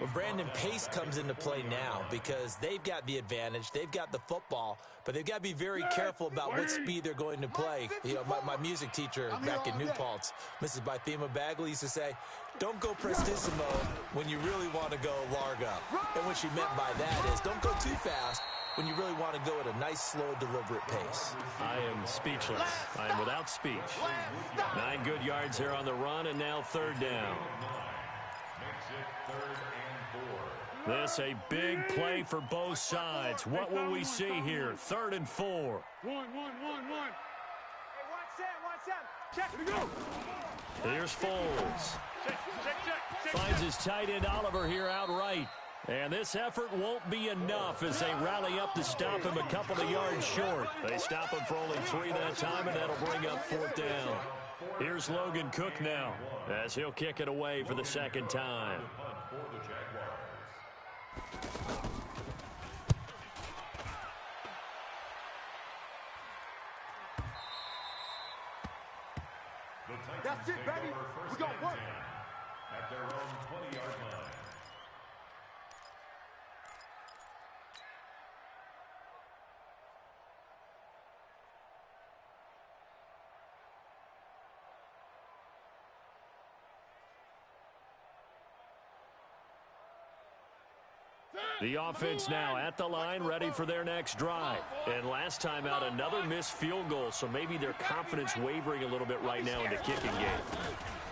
Well, Brandon, pace comes into play now because they've got the advantage. They've got the football, but they've got to be very careful about what speed they're going to play. You know, my music teacher back in New Paltz, Mrs. Bythema Bagley, used to say, don't go prestissimo when you really want to go largo. And what she meant by that is don't go too fast when you really want to go at a nice, slow, deliberate pace. I am speechless. I am without speech. 9 good yards here on the run, and now third down. This a big play for both sides. What will we see here? 3rd and 4. One. Hey, watch that. Check. Here we go. Here's Foles. Check. Finds his tight end Oliver here outright. And this effort won't be enough as they rally up to stop him a couple of yards short. They stop him for only 3 that time, and that'll bring up 4th down. Here's Logan Cook now as he'll kick it away for the 2nd time. That's it, baby. We got work. At their own 20-yard line. The offense now at the line, ready for their next drive. And last time out, another missed field goal, so maybe their confidence wavering a little bit right now in the kicking game.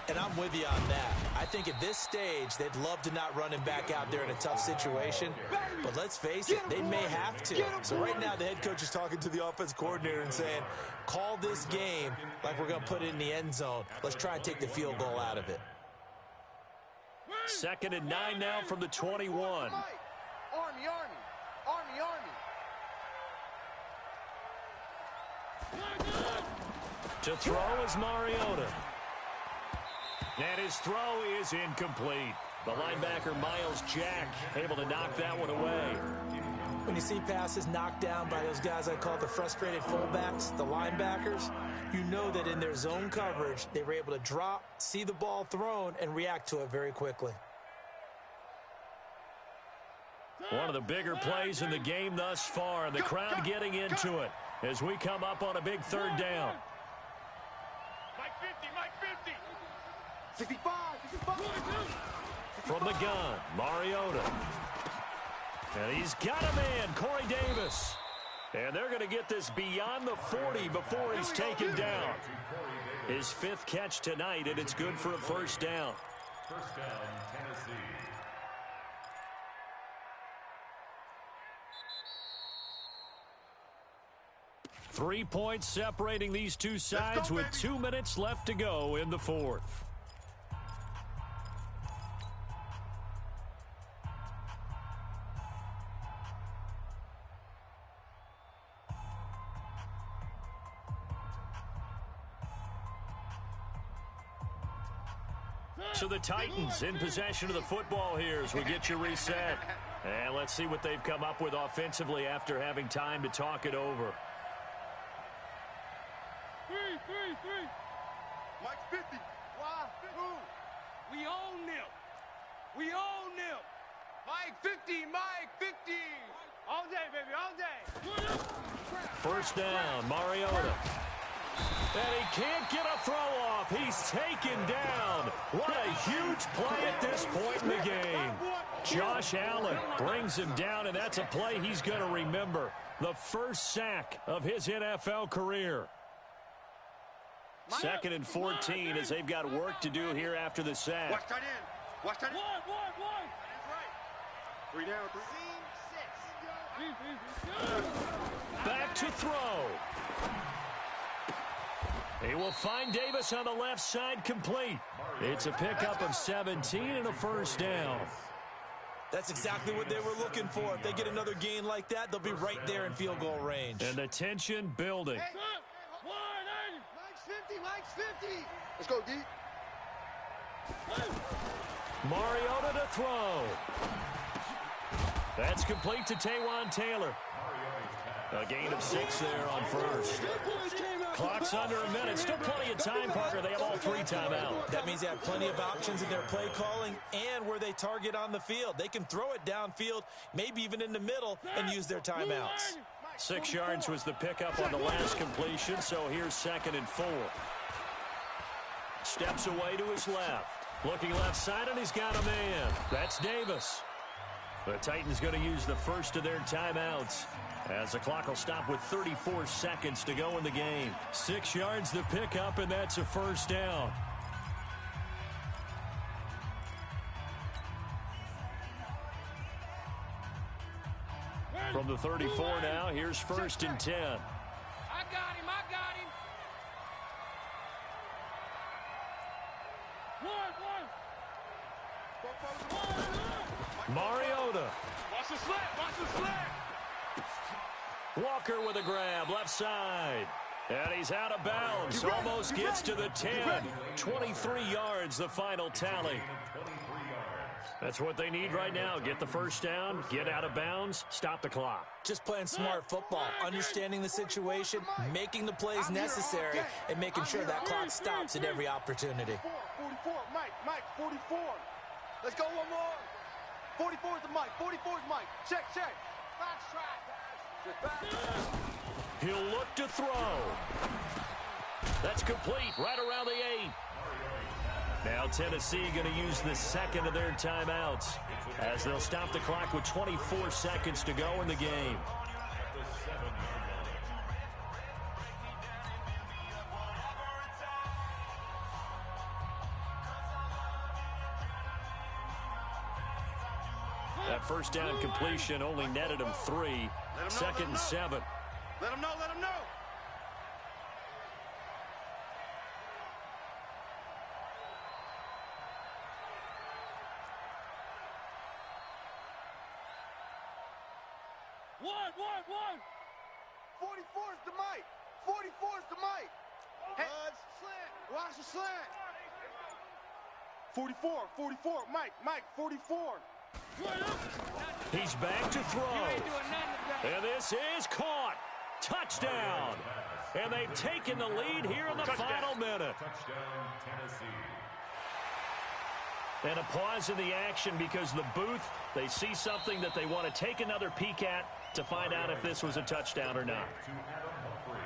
And I'm with you on that. I think at this stage, they'd love to not run him back out there in a tough situation. But let's face it, they may have to. So right now, the head coach is talking to the offense coordinator and saying, call this game like we're going to put it in the end zone. Let's try and take the field goal out of it. 2nd and 9 now from the 21. Army. To throw is Mariota. And his throw is incomplete. The linebacker, Miles Jack, able to knock that one away. When you see passes knocked down by those guys I call the frustrated fullbacks, the linebackers, you know that in their zone coverage, they were able to drop, see the ball thrown, and react to it very quickly. One of the bigger plays in the game thus far, and the crowd getting into it as we come up on a big 3rd down. Mike 50. 65. From the gun, Mariota. And he's got a man, Corey Davis. And they're going to get this beyond the 40 before he's taken down. His 5th catch tonight, and it's good for a 1st down. 1st down, Tennessee. Three points separating these two sides with 2 minutes left to go in the 4th. So the Titans in possession of the football here as we get you reset. And let's see what they've come up with offensively after having time to talk it over. Three. Mike 50. Why? Who? We own them. Mike 50. All day, baby, all day. 1st down, Mariota. And he can't get a throw off. He's taken down. What a huge play at this point in the game. Josh Allen brings him down, and that's a play he's going to remember. The first sack of his NFL career. 2nd and 14 as they've got work to do here after the sack. Watch tight end. One. That is right. 3 down. 6. Back to throw. He will find Davis on the left side complete. It's a pickup of 17 and a 1st down. That's exactly what they were looking for. If they get another gain like that, they'll be right there in field goal range. And the tension building. Hey. Mike's 50. Let's go, D. Mariota to throw. That's complete to Taywan Taylor. A gain of 6 there on 1st. Clock's under a minute. Still plenty of time, Parker. They have all 3 timeouts. That means they have plenty of options in their play calling and where they target on the field. They can throw it downfield, maybe even in the middle, and use their timeouts. 6 yards was the pickup on the last completion, so here's 2nd and 4. Steps away to his left. Looking left side, and he's got a man. That's Davis. The Titans going to use the first of their timeouts. As the clock will stop with 34 seconds to go in the game. 6 yards the pickup, and that's a first down. From the 34 now, here's 1st and 10. I got him. Mariota. Watch the slant. Walker with a grab, left side. And he's out of bounds. Almost gets to the 10. 23 yards, the final tally. That's what they need right now. Get the first down, get out of bounds, stop the clock. Just playing smart football, understanding the situation, making the plays necessary, and making sure that clock stops at every opportunity. 44, Mike, 44. Let's go one more. 44 is the Mike, 44 is Mike. Check. Box track. He'll look to throw. That's complete, right around the 8. Now Tennessee going to use the second of their timeouts as they'll stop the clock with 24 seconds to go in the game. That first down completion only netted him 3. 2nd and 7. Let him know. One. 44 is the Mike. 44 is the Mike. Hey, slant. Watch the slant. 44. Mike, 44. He's back to throw. And this is caught. Touchdown. And they've taken the lead here in the final minute. Touchdown, Tennessee. And a pause in the action because the booth, they see something that they want to take another peek at to find out if this was a touchdown or not. To Adam Humphries.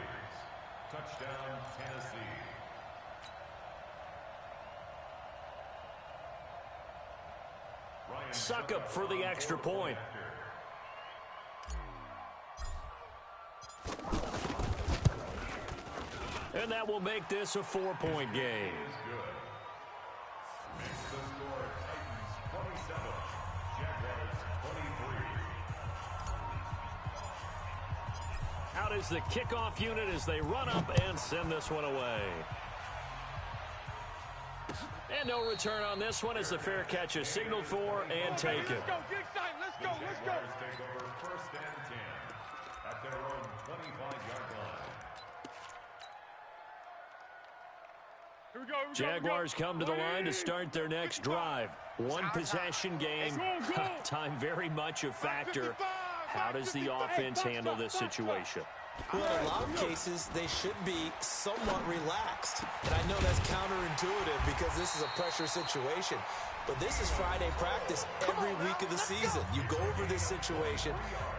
Touchdown, Tennessee. Suck up for the extra point. And that will make this a 4-point game. The score, Titans 27, Jaguars 23. Out is the kickoff unit as they run up and send this one away. And no return on this one as the fair catch is signaled for and taken. Let's go. Get excited. Let's go. Jaguars take over 1st and 10 at their own 25-yard line. Here we go. Jaguars come to the line to start their next drive. One possession game. Time very much a factor. How does the offense handle this situation? Well, in a lot of cases, they should be somewhat relaxed. And I know that's counterintuitive because this is a pressure situation. But this is Friday practice every week of the season. You go over this situation,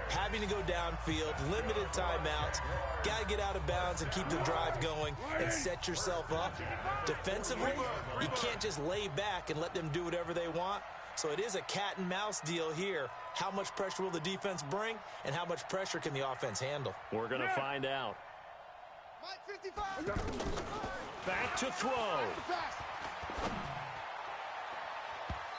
having to go downfield, limited timeouts, got to get out of bounds and keep the drive going and set yourself up. Defensively, you can't just lay back and let them do whatever they want. So it is a cat and mouse deal here. How much pressure will the defense bring, and how much pressure can the offense handle? We're going to find out. Mike 55. Back to throw.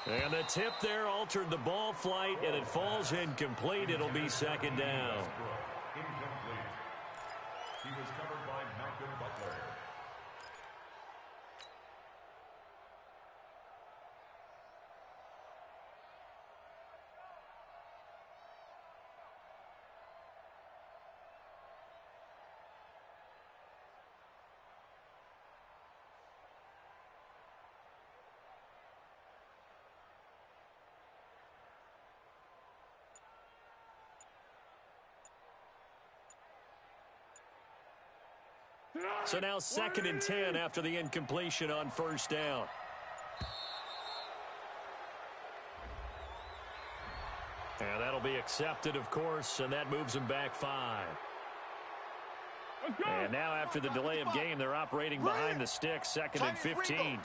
And the tip there altered the ball flight, and it falls incomplete. It'll be 2nd down. Incomplete. He was covered by Malcolm Butler. So now 2nd and 10 after the incompletion on 1st down. And that'll be accepted, of course, and that moves them back 5. And now after the delay of game, they're operating behind the sticks, 2nd and 15.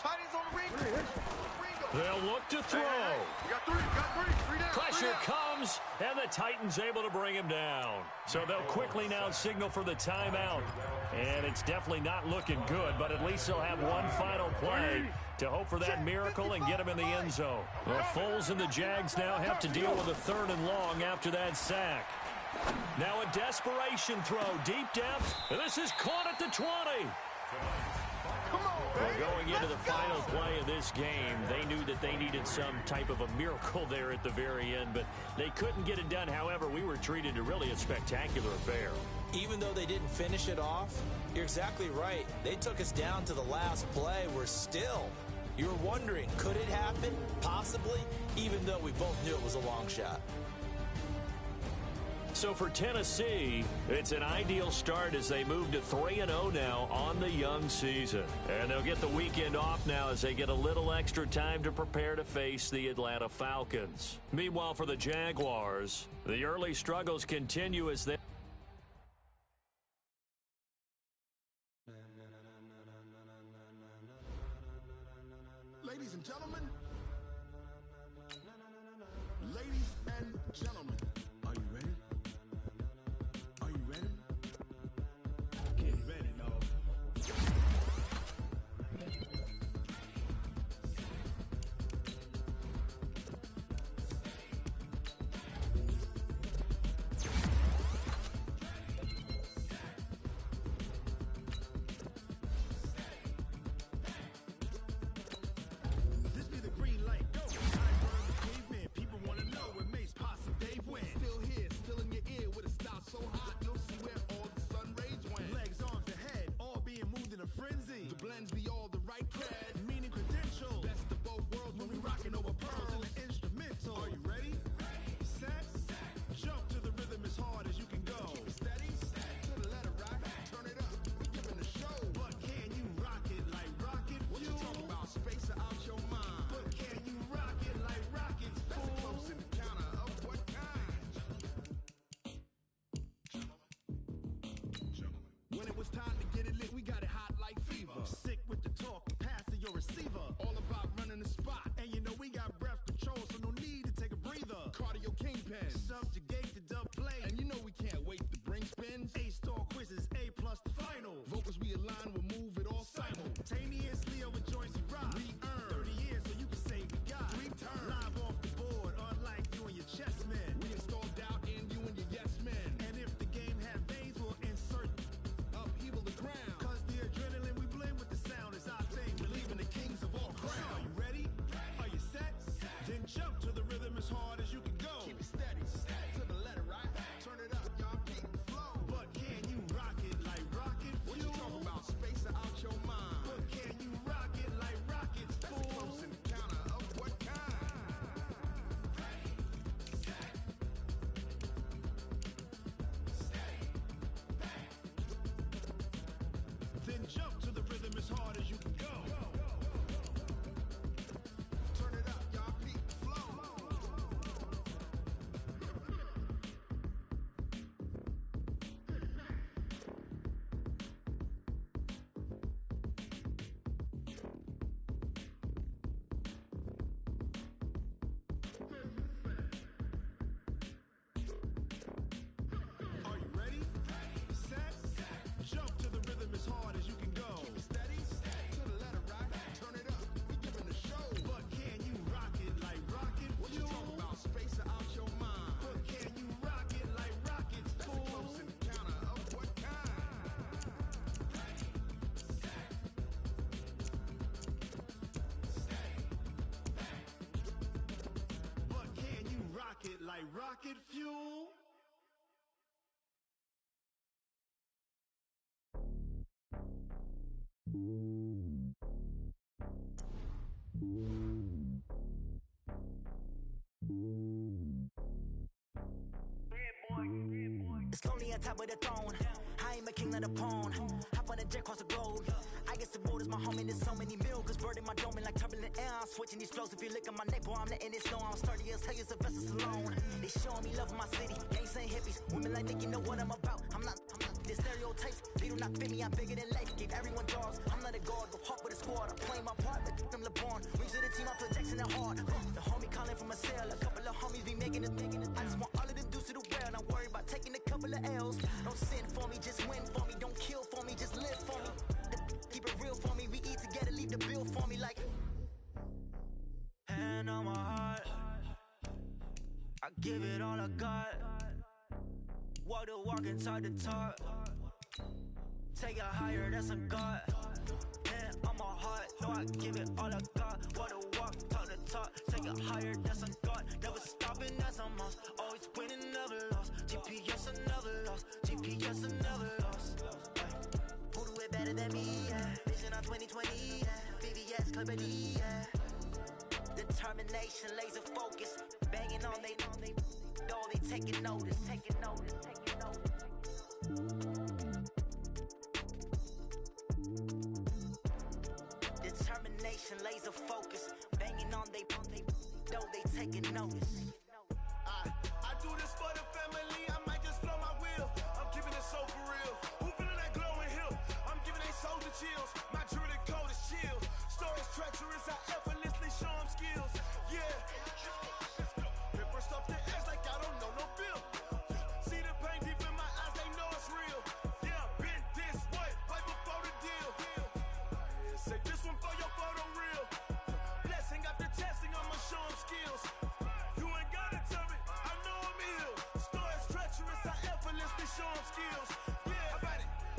They'll look to throw. You got three down. Pressure comes, and the Titans able to bring him down. So they'll quickly now signal for the timeout. And it's definitely not looking good, but at least they'll have one final play to hope for that miracle and get him in the end zone. Well, Foles and the Jags now have to deal with a 3rd and long after that sack. Now a desperation throw, deep depth, and this is caught at the 20. Well, going into the final play of this game, they knew that they needed some type of a miracle there at the very end, but they couldn't get it done. However, we were treated to really a spectacular affair. Even though they didn't finish it off, you're exactly right. They took us down to the last play. You're wondering, could it happen? Possibly, even though we both knew it was a long shot. So for Tennessee, it's an ideal start as they move to 3-0 now on the young season. And they'll get the weekend off now as they get a little extra time to prepare to face the Atlanta Falcons. Meanwhile, for the Jaguars, the early struggles continue as they... Ladies and gentlemen, are you ready? Are you ready? Get ready, dog. This be the green light. Go. I burn the pavement. People want to know where Mace, Posse, Dave went. Still here, still in your ear with a style so hot, you'll see where all the sun rays went. Legs, arms, and head, all being moved in a frenzy. The blends be all the right cred, meaning credentials. Best of both worlds when we rockin' over pearls and the instrumental. Are you ready? Set, jump to the rhythm as hard as you can go. Keep it steady, to the letter rock, turn it up, we giving a show. But can you rock it like rocket fuel? What you talking about, space out your mind? But can you rock it like rockets, fool? That's a close encounter of what kind? When it was time to get it lit, we got it hot like fever. Sick with the talk, passing your receiver. All about running the spot. And you know we got breath control, so no need to take a breather. Cardio kingpin, subjugate the dub play. And you know we can't wait to bring spins. A-star quizzes, A+ the final. Vocals we align, we'll move it all simultaneously over joints we rock. We earn 30 years so you can say we got 3 turns. Live off the board, unlike you and your chess men. We install doubt in you and your yes men. And if the game had veins, we'll insert upheaval the ground. Cause the adrenaline we blend with the sound is our thing. Relieving the kings of all crowns. Are you ready? Are you set? Then jump to the rhythm as hard as you can go. Keep it steady, to the letter right. Turn it up, y'all beat the flow. But can you rock it like rocket fuel? What you talking about, space out your mind? But can you rock it like rockets, fool? That's a close encounter of what kind? Then jump to the rhythm as hard as you can go. Turn it up, y'all beat the flow. Are you ready? Set, jump to the rhythm as hard as you can go. Keep it steady, to the letter right. Turn it up, we giving a show. But can you rock it like rocket fuel? What you talking about, space out your mind? But can you rock it like rockets, fool? That's a close encounter of what kind? But can you rock it like rocket fuel? It's lonely on top of the throne. I am a king of the pawn. Hop on a jet across the globe. I guess the road is my home and there's so many mil. Cause bird in my dome and like turbulent air. I'm switching these flows. If you look at my neck, boy, I'm letting it snow. I'm sturdy as hell as Sylvester Stallone. They showing me love in my city. Gangs and hippies. Women like Nick, you know what I'm about. I'm not the stereotypes. They do not fit me. I'm bigger than life. Give everyone jobs. I'm not a guard, but hawk with a squad. I'm playing my part, but I'm LeBron. Wings of the team, I feel Jackson and hard. The homie calling from a cell. A couple of homies be making it. I just want all of them dudes to the well. Not worry about taking a couple of L's. Don't sin for me, just win for me. Don't kill for me, just live for me. Keep it real for me. We eat together, leave the bill for me like. Hand on my heart, I give it all I got. Walk the walk and talk the talk. Take it higher, that's a God. Hand on my heart, no, I give it all I got. Walk the walk, talk the talk. Take it higher, that's a God. Never stopping, that's a must. Always winning, never lost. GPS, I never lost. GPS, I never lost. Who do it better than me? Yeah. Vision on 2020, yeah. VVS, Clippity, yeah. Determination, laser focus, banging on they door, they taking notice. Determination, laser focus, banging on they door, they taking notice. I do this for the family, I might just blow my wheel. I'm keeping it so for real. Who feeling that glowing hill? I'm giving they soldier chills. My jewelry code is chill. Stories treacherous, I effortlessly show them skills. Yeah. Paper stuff the edge like I don't know no bill. See the pain deep in my eyes, they know it's real. Yeah, been this way, right before the deal. Say this one for your photo real. Blessing after testing, I'ma show them skills. You ain't gotta tell me, I know I'm ill. Stories treacherous, I effortlessly show them skills. Yeah,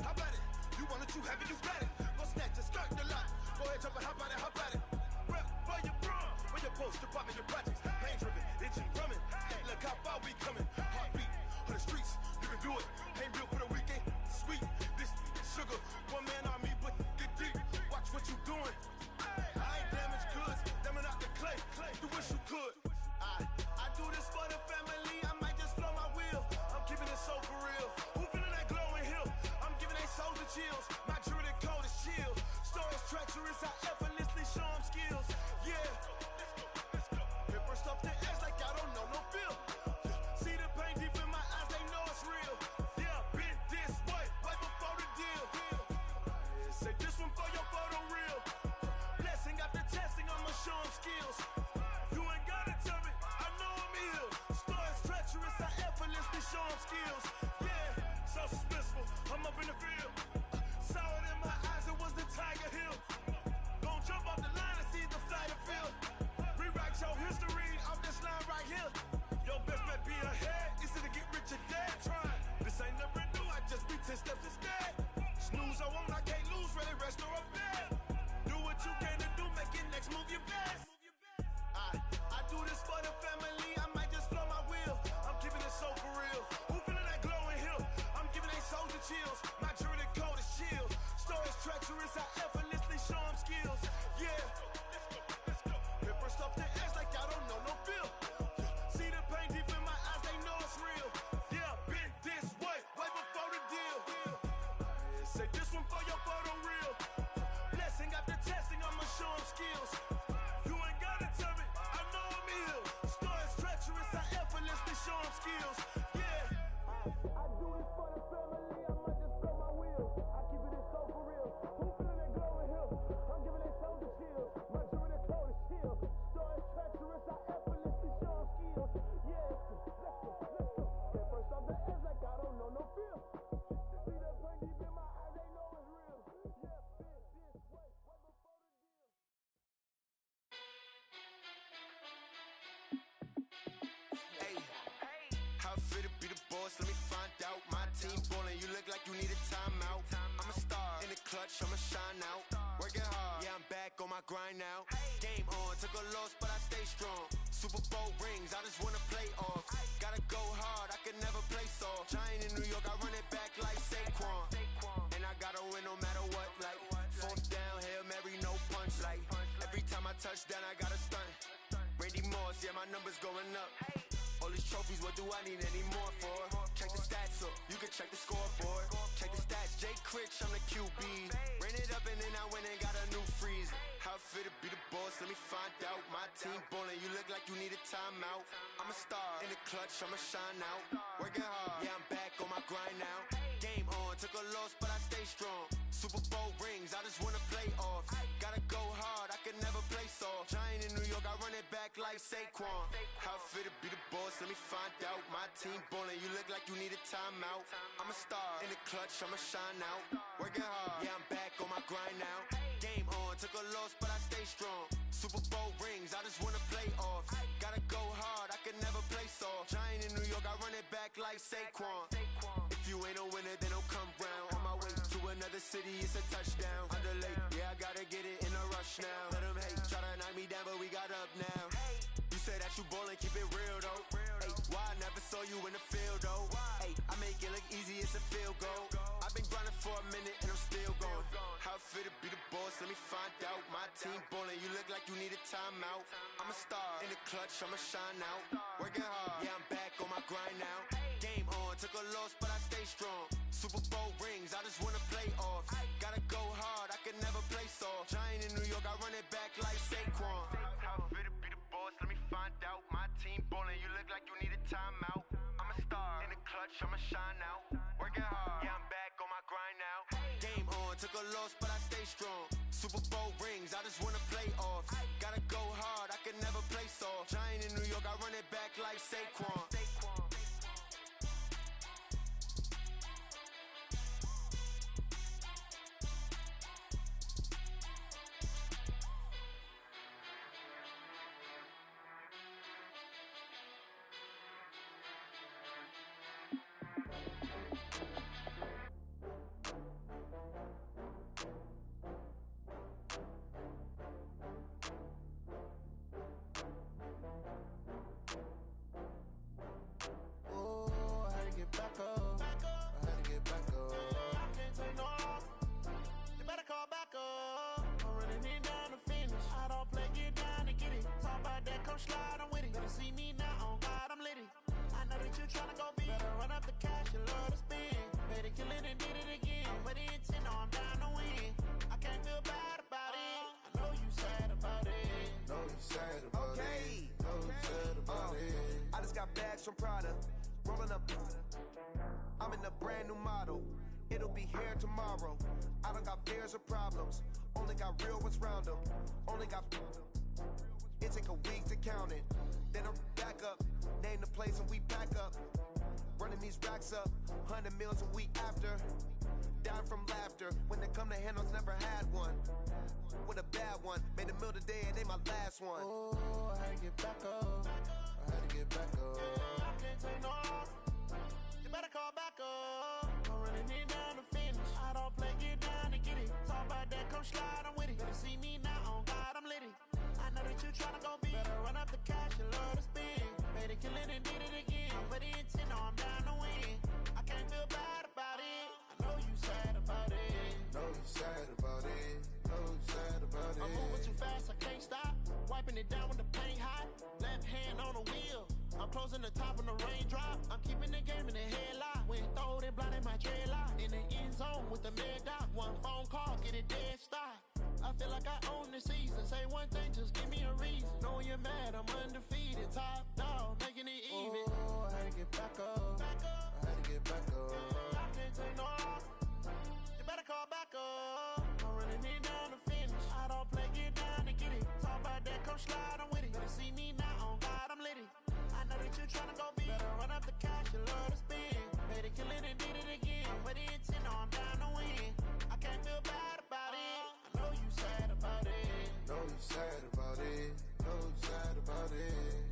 how about it? You want it, you have it, you got it. Go snatch it, skirt the lot. Go ahead, jump it, how about it? Rep for your bro, for your post, your your projects. Pain driven, itching, drumming. Look how far we coming. Heartbeat on the streets, you can do it. Ain't built for the weekend. Sweet, this sugar. One man army, but get deep. Watch what you doing. I ain't damaged goods, them out the clay. You wish you could. I do this for the family. I might just blow my wheel. I'm keeping it so for real. Who feeling that glowing hill? I'm giving they soldier chills. My jewelry code is chill. Stories treacherous, I effortlessly show them skills. Yeah. Paper stuff the edge like I don't know no bill. See the pain deep in my eyes, they know it's real. Yeah, been this way, right before the deal. Say this one for your photo real. Blessing after testing, I'ma show them skills. You ain't gotta tell me, I know I'm ill. Stories treacherous, I effortlessly show them skills. Yeah, so suspenseful, I'm up in the field. Saw it in my eyes, it was the Tiger Hill. Gon' jump off the line and see the flight of field. Rewrite your history off this line right here. Your best bet be ahead, easy to get rich or dead trying. This ain't never new, I just be 10 steps instead. Snooze I won't, I can't lose, ready, rest or a bed. Do what you can to do, make it next move your best. I do this for the family, I might just blow my wheel. I'm keeping it so for real. Who feeling that glowing hill? I'm giving they soldier chills. My jewelry code is chill. Stories treacherous, I effortlessly show them skills. Yeah. Paper stuff the edge like I don't know no bill. See the pain deep in my eyes, they know it's real. Yeah, been this way, right before the deal. Say this one for your photo real. Blessing after testing, I'ma show them skills. You ain't gotta tell me, I know I'm ill. Stories treacherous, I effortlessly show them skills. Yeah. I do this for the family, I might just blow my wheel. I keep it so for real. Who feeling that glowing hill? I'm giving they soldier chills. My jewelry code is chill. Stories treacherous, I effortlessly show them skills. Yeah, let's go. Get first off the edge like I don't know no feel. See the pain deep in my eyes, they know it's real. Yeah, been this way, right before the deal. Hey, how fit to be the boss? Let me find out. My team ballin', you look like you need a timeout. I'm a star in the clutch, I'ma shine out. Working hard, yeah, I'm back on my grind now. Game on, took a loss, but I stay strong. Super Bowl rings, I just wanna play off. Gotta go hard, I can never play soft. Giant in New York, I run it back like Saquon. And I gotta win no matter what. Like fourth down, Hail Mary, no punch. Like every time I touch down, I gotta stunt. Randy Moss, yeah, my numbers going up. All these trophies, what do I need any more for? Check the stats up, you can check the scoreboard. Check the stats, Jay Critch, I'm the QB. Ran it up and then I went and got a new freeze. How fit to be the boss, let me find out. My team ballin', you look like you need a timeout. I'm a star in the clutch, I'ma shine out. working hard. Yeah, I'm back on my grind now. Game on, took a loss, but I stay strong. Super Bowl rings, I just wanna play off. Gotta go hard, I can never play soft. Giant in New York, I run it back like Saquon. How fit to be the boss, let me find out. My team ballin', you look like you need a timeout. I'm a star, in the clutch, I'ma shine out. Working hard, yeah, I'm back on my grind now. Game on, took a loss, but I stay strong. Super Bowl rings, I just wanna play off. Gotta go hard, I can never play soft. Giant in New York, I run it back like Saquon. If you ain't a winner, then don't come round. On my way to another city, it's a touchdown. Underlay, yeah, I gotta get it in a rush now. Let them hate, try to knock me down, but we got up now. You say that you ballin', keep it real though. Hey, why I never saw you in the field though? Hey, I make it look easy, it's a field goal. I've been grinding for a minute and I'm still going. How fit to be the boss, let me find out. My team ballin', you look like you need a timeout. I'm a star, in the clutch, I'ma shine out. Working hard, yeah, I'm back on my grind now. Game on, took a loss, but I stay strong. Super Bowl rings, I just wanna play off. Gotta go hard, I can never play soft. Giant in New York, I run it back like Saquon. How fit to be the boss, let me find out. My team ballin', you look like you need a timeout. I'm a star, in the clutch, I'ma shine out. Working hard, yeah, I'm back on my grind now. Game on, took a loss, but I stay strong. Super Bowl rings, I just wanna play off. Gotta go hard, I can never play soft. Giant in New York, I run it back like Saquon. From Prada, rolling up. I'm in a brand new model. It'll be here tomorrow. I don't got fears or problems. Only got real ones round them. Only got. It take a week to count it. Then I'm back up. Name the place and we pack up. Running these racks up. 100 meals a week after. Down from laughter. When they come to handles, never had one. With a bad one. Made a meal today and they my last one. Oh, I had to get back up. I had to get back up. I can't take no loss. You better call back up. I'm running it down to finish. I don't play, get down to get it. Talk about that, come slide, I'm with it. Better see me now, on God, I'm litty. I know that you tryna go big. Better run up the cash, you love to spin. Made it, kill it, and did it again. But the intent, no, I'm down to win. I can't feel bad about it. I know you sad about it. Know you sad about it. Know you sad about it. I'm moving too fast, I can't stop. Wiping it down with the paint hot. Left hand on the wheel. I'm closing the top on the raindrop. I'm keeping the game in the headlock. When throwed and blinded my dreadlock. In the end zone with the mad dot. One phone call, get it dead stop. I feel like I own the season. Say one thing, just give me a reason. Knowing you're mad, I'm undefeated. Top dog, making it even. Oh, I had to get back up. I had to get back up. I can't take no loss. You better call back up. I'm running it down to finish. I don't play, get down to get it. Talk about that, come slide, I'm with it. Better see me now, on God, I'm litty. I know that you tryna go big. Better run up the cash, you love to spin. Made it, kill it, and did it again. But the intent, no, I'm down to win. I can't feel bad about it. I know you sad about it. Know you sad about it. Know you sad about it.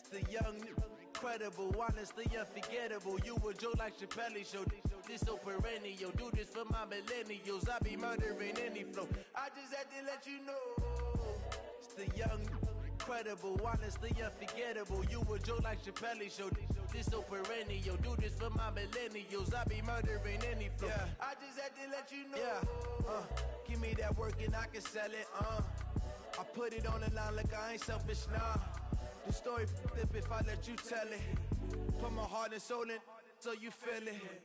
The young, incredible, honestly unforgettable. You a Joe like Chappelle show. This so perennial. Do this for my millennials. I be murdering any flow. I just had to let you know. It's the young, incredible, honestly unforgettable. You a joke like Chappelle show. This so perennial. Do this for my millennials. I be murdering any flow. Yeah. I just had to let you know. Yeah. Give me that work and I can sell it. I put it on the line like I ain't selfish, nah. The story flip if I let you tell it. Put my heart and soul in so you feel it.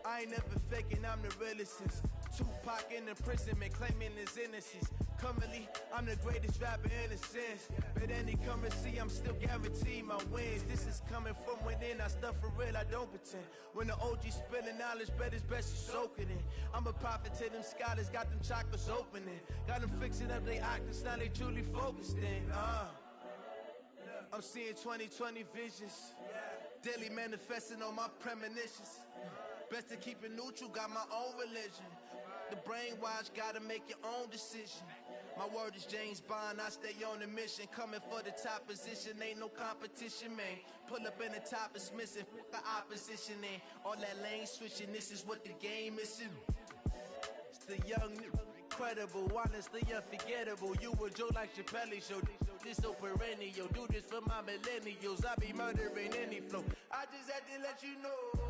I ain't never faking, I'm the realest since Tupac in imprisonment, claiming his innocence. Currently, I'm the greatest rapper in a sense. But any currency, I'm still guaranteed my wins. This is coming from within, I stuff for real, I don't pretend. When the OG spilling knowledge, bet it's best you soak it in. I'm a prophet to them scholars, got them chakras opening. Got them fixing up they octaves, now they truly focused in. I'm seeing 2020 visions. Daily manifesting on my premonitions. Best to keep it neutral, got my own religion. The brainwash, gotta make your own decision. My word is James Bond, I stay on the mission. Coming for the top position, ain't no competition, man. Pull up in the top is missing, the opposition ain't. All that lane switching, this is what the game is. It's the young, incredible, honestly unforgettable. You a joke like Chappelle show. This so perennial. Do this for my millennials. I be murdering any flow. I just had to let you know.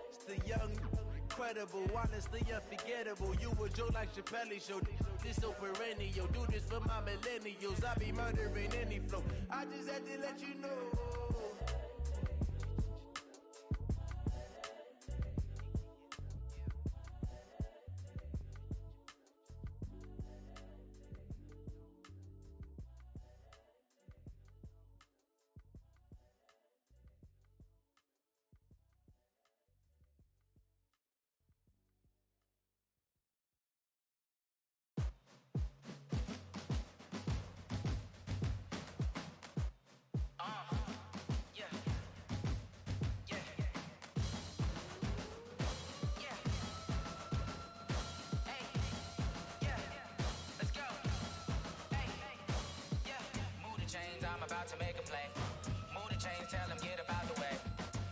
It's the young, incredible, honestly unforgettable. You a joke like Chappelle show. This so perennial. Do this for my millennials. I be murdering any flow. I just had to let you know. To make a play. Move the chains, tell them get up out the way.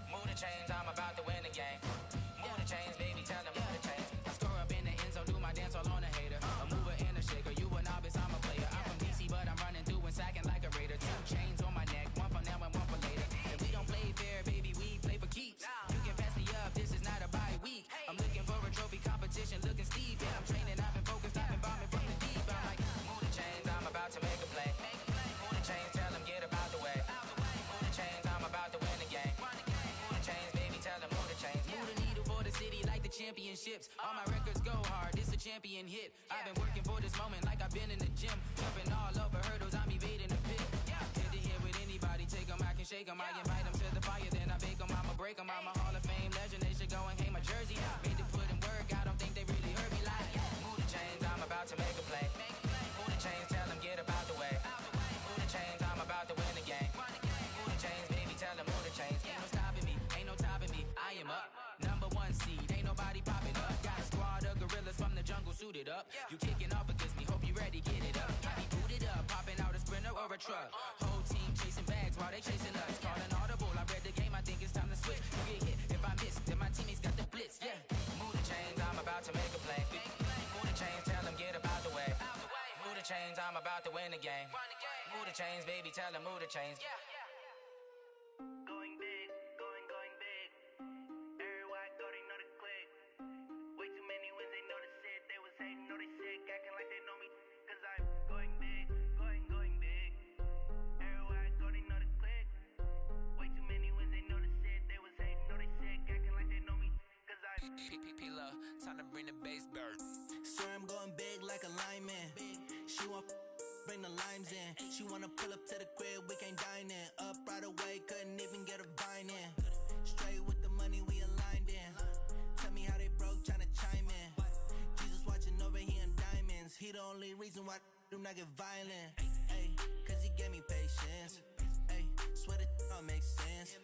Move the chains, I'm about to win the game. Move the chains, baby, tell them move the chains. I score up in the end zone, do my dance all on a hater. A mover and a shaker, you a novice, I'm a player. I'm from DC, but I'm running through and sacking like a raider. 2 chains on my neck, one for now and one for later. And we don't play fair, baby, we play for keeps. You can pass me up, this is not a bye week. I'm looking for a trophy competition, looking steep. And I'm training, I've been focused, I've been bombing from the deep. I'm like, move the chains, I'm about to make a play. Move the chains, tell them get up out the way. Move the chains, I'm about to win the game. Move the chains, baby, tell them move the chains. Move the needle for the city like the championships. All my records go hard, this a champion hit. I've been working for this moment like I've been in the gym. Jumping all over hurdles, I'm evading the pit. Hit to hit with anybody, take them, I can shake them. I invite them to the fire, then I bake them. I'ma break them, I'm a Hall of Fame legend. They should go and hang my jersey. Made to put in work, I don't think they really heard me like. Move the chains, I'm about to make a play. Move the chains, tell them get up out the way. Move the chains, I'm about to win the game. Move the chains, baby, tell them move the chains. Ain't no stopping me, ain't no topping me. I am up, #1 seed, ain't nobody popping up. Got a squad of gorillas from the jungle suited up. You kicking off against me, hope you ready, get it up. I be booted up, popping out a Sprinter or a truck. Whole team chasing bags while they chasing us. Calling audible, I read the game, I think it's time to switch. You get hit, if I miss, then my teammates got the blitz, yeah. Move the chains, I'm about to make a play. Move the chains, tell them get up out the way. Move the chains, I'm about to win the game. Move the chains, baby, tell them move the chains. Going big, going big. Everywhere I go, they know the click. Way too many wins, they know the shit. They was hating, know they sick, acting like they know me. Cause I'm going big, going big. Everywhere I go, they know the click. Way too many wins, they know the shit. They was hating, know they sick, acting like they know me. Cause I'm P-P-P-Love, time to bring the bass bird. Sir, I'm going big like a lineman. She want bring the limes in. She wanna pull up to the crib, we can't dine in. Up right away, couldn't even get a vine in. Straight with the money, we aligned in. Tell me how they broke, tryna chime in. Jesus watching over, he in diamonds. He the only reason why do not get violent. Ay, cause he gave me patience. Ay, swear that all makes sense.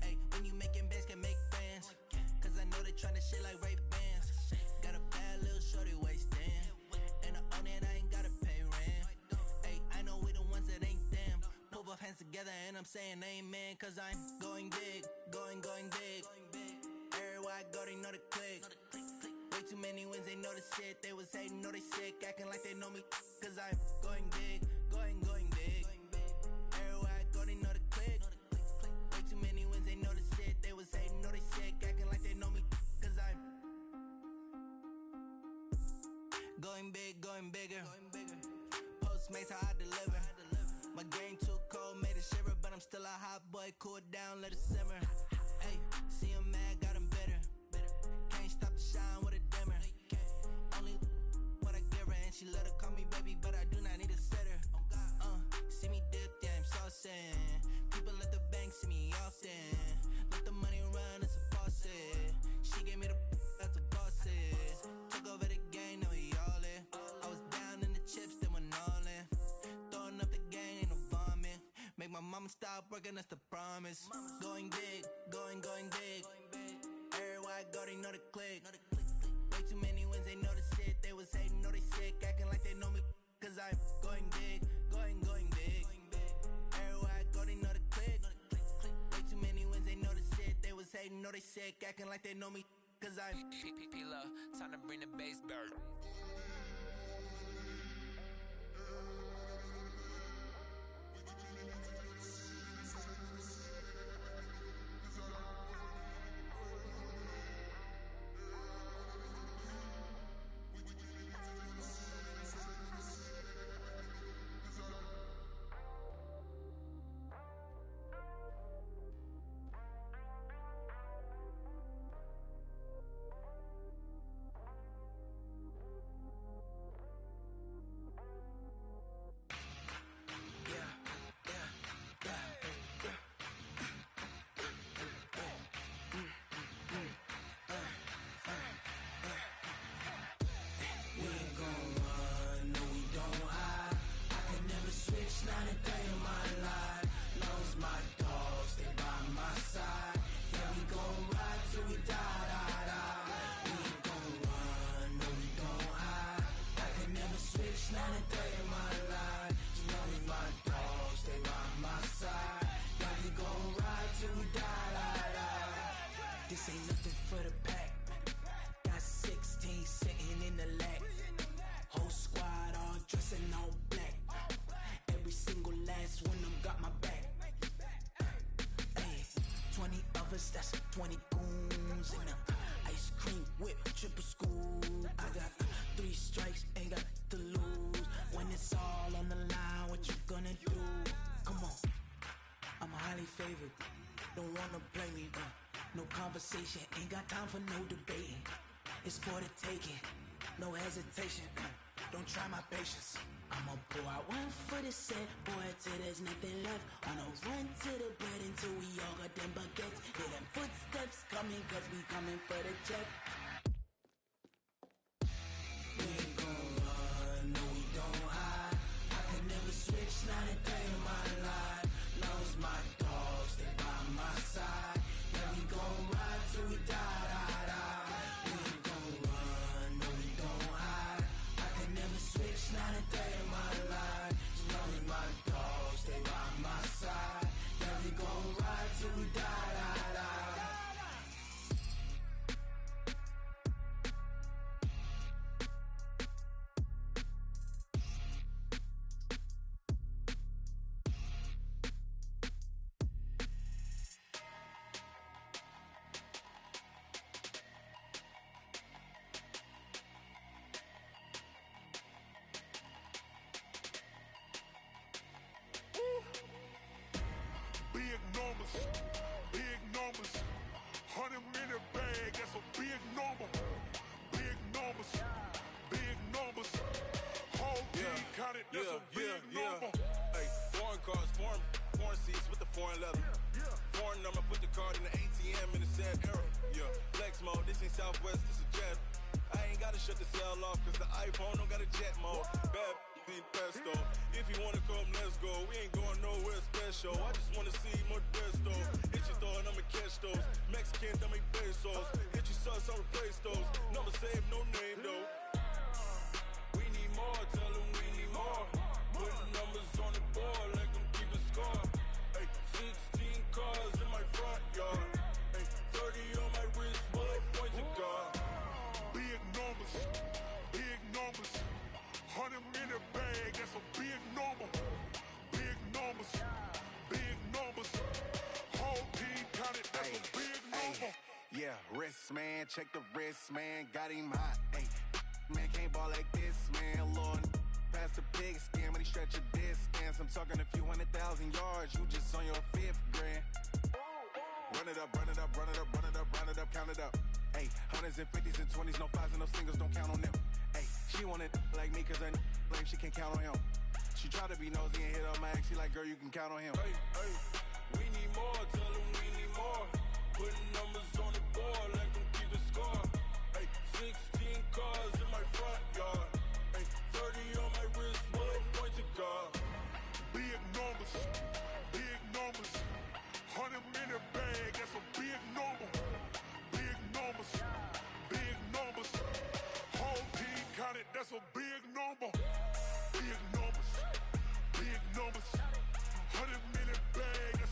Ay, when you making bands, can make friends. Cause I know they tryna shit like Ray-Bans. Got a bad little shorty wasting. And I own it, I ain't gotta pay rent. Ay, I know we the ones that ain't them. Pull both hands together and I'm saying amen. Cause I'm going big, going big. Everywhere I go, they know the click. Way too many wins, they know the shit. They was hating, know they sick, acting like they know me. Cause I'm going big, going big. Going big, going bigger. Postmates how I deliver. My game too cold, made it shiver, but I'm still a hot boy. Cool it down, let it simmer. Hey, see him mad, got him bitter. Can't stop the shine with a dimmer. Only what I give her, and she let her call me baby, but I do not need a sitter. See me dip, yeah, I'm saucing. People at the bank see me often. Let the money run, it's a faucet. She gave me the that's a bosses. Took over the game, now we all in. I was down in the chips, then went all in. Throwing up the game, ain't no vomit. Make my mama stop working, that's the promise. Going big, going big. Everywhere I go, they know the click. Way too many wins, they know the shit. They was hating, know they sick, acting like they know me. Cause I'm going big, going big. Everywhere I go, they know the click. Way too many wins, they know the shit. They was hating, know they sick, acting like they know me. Cause I'm P-P-P-Love, time to bring the bass back. This ain't nothing for the pack. Got 16 sitting in the lap. Whole squad all dressing all black. Every single last one of them got my back. Hey, 20 of us, that's 20 goons in the ice cream whip, triple scoop. I got 3 strikes, ain't got to lose. When it's all on the line, what you gonna do? Come on, I'm highly favored. Don't wanna play me, no conversation, ain't got time for no debating. It's for the taking, no hesitation. Don't try my patience. I'ma pour out one for the set, boy, till there's nothing left. On a run to the bread until we all got them baguettes. Hear them footsteps coming, cause we coming for the check. We ain't gon' run, no we don't hide. I can never switch, not a day in my life. Long as my dogs, they by my side. Yeah, we gon' ride till we die, die, die. We ain't gon' run, no we don't hide. I can never switch, not a day in my life. As long as my dogs, they by my side. Yeah, we gon' ride till we die, die, die. Big numbers, big numbers. 100-minute bag, that's a big number. Big numbers, big numbers. Whole team counted, that's a big number. Hey, foreign cars, foreign seats with the foreign leather. Foreign number, put the card in the ATM in the sad era. Yeah, flex mode, this ain't Southwest, this is jet. I ain't gotta shut the cell off, cause the iPhone don't got a jet mode. Bad need pesto. If you wanna come, let's go. We ain't going nowhere special. I just wanna see Modesto. Hit your throw and I'ma catch those. Mexican, I make pesos. Hit your sauce, I'll replace those. Number save, no name though. We need more, tell them we need more. Putting numbers on the board, let them keep a score. Hey, 16 cars in my front yard. Hey, 30 on my wrist, bullet points of God. Big numbers, big numbers. 100-minute bag, that's a big number. Big numbers, big numbers. Whole team counted, that's a big number. Yeah, wrist man, check the wrist man, got him hot. Ay, man can't ain't ball like this, man. Lord, past the pig skin when he stretch a distance. I'm talking a few 100,000 yards. You just on your 5th grand. Run it up, run it up, run it up, run it up, run it up, count it up. Hey, hundreds and 50s and 20s, no 5s and no singles, don't count on them. Hey, she want it like me cause her lame, she can't count on him. She try to be nosy and hit up my ex, she like, girl, you can count on him. Hey, hey, we need more, tell them we need more. Putting numbers on the board, like them keep the score. Hey, 16 cars in my front yard. Hey, 30 on my wrist, one point to God. Big numbers, 100-minute bag, that's a big number. Big numbers, whole team counted, that's a big number. Big numbers, 100-minute bag,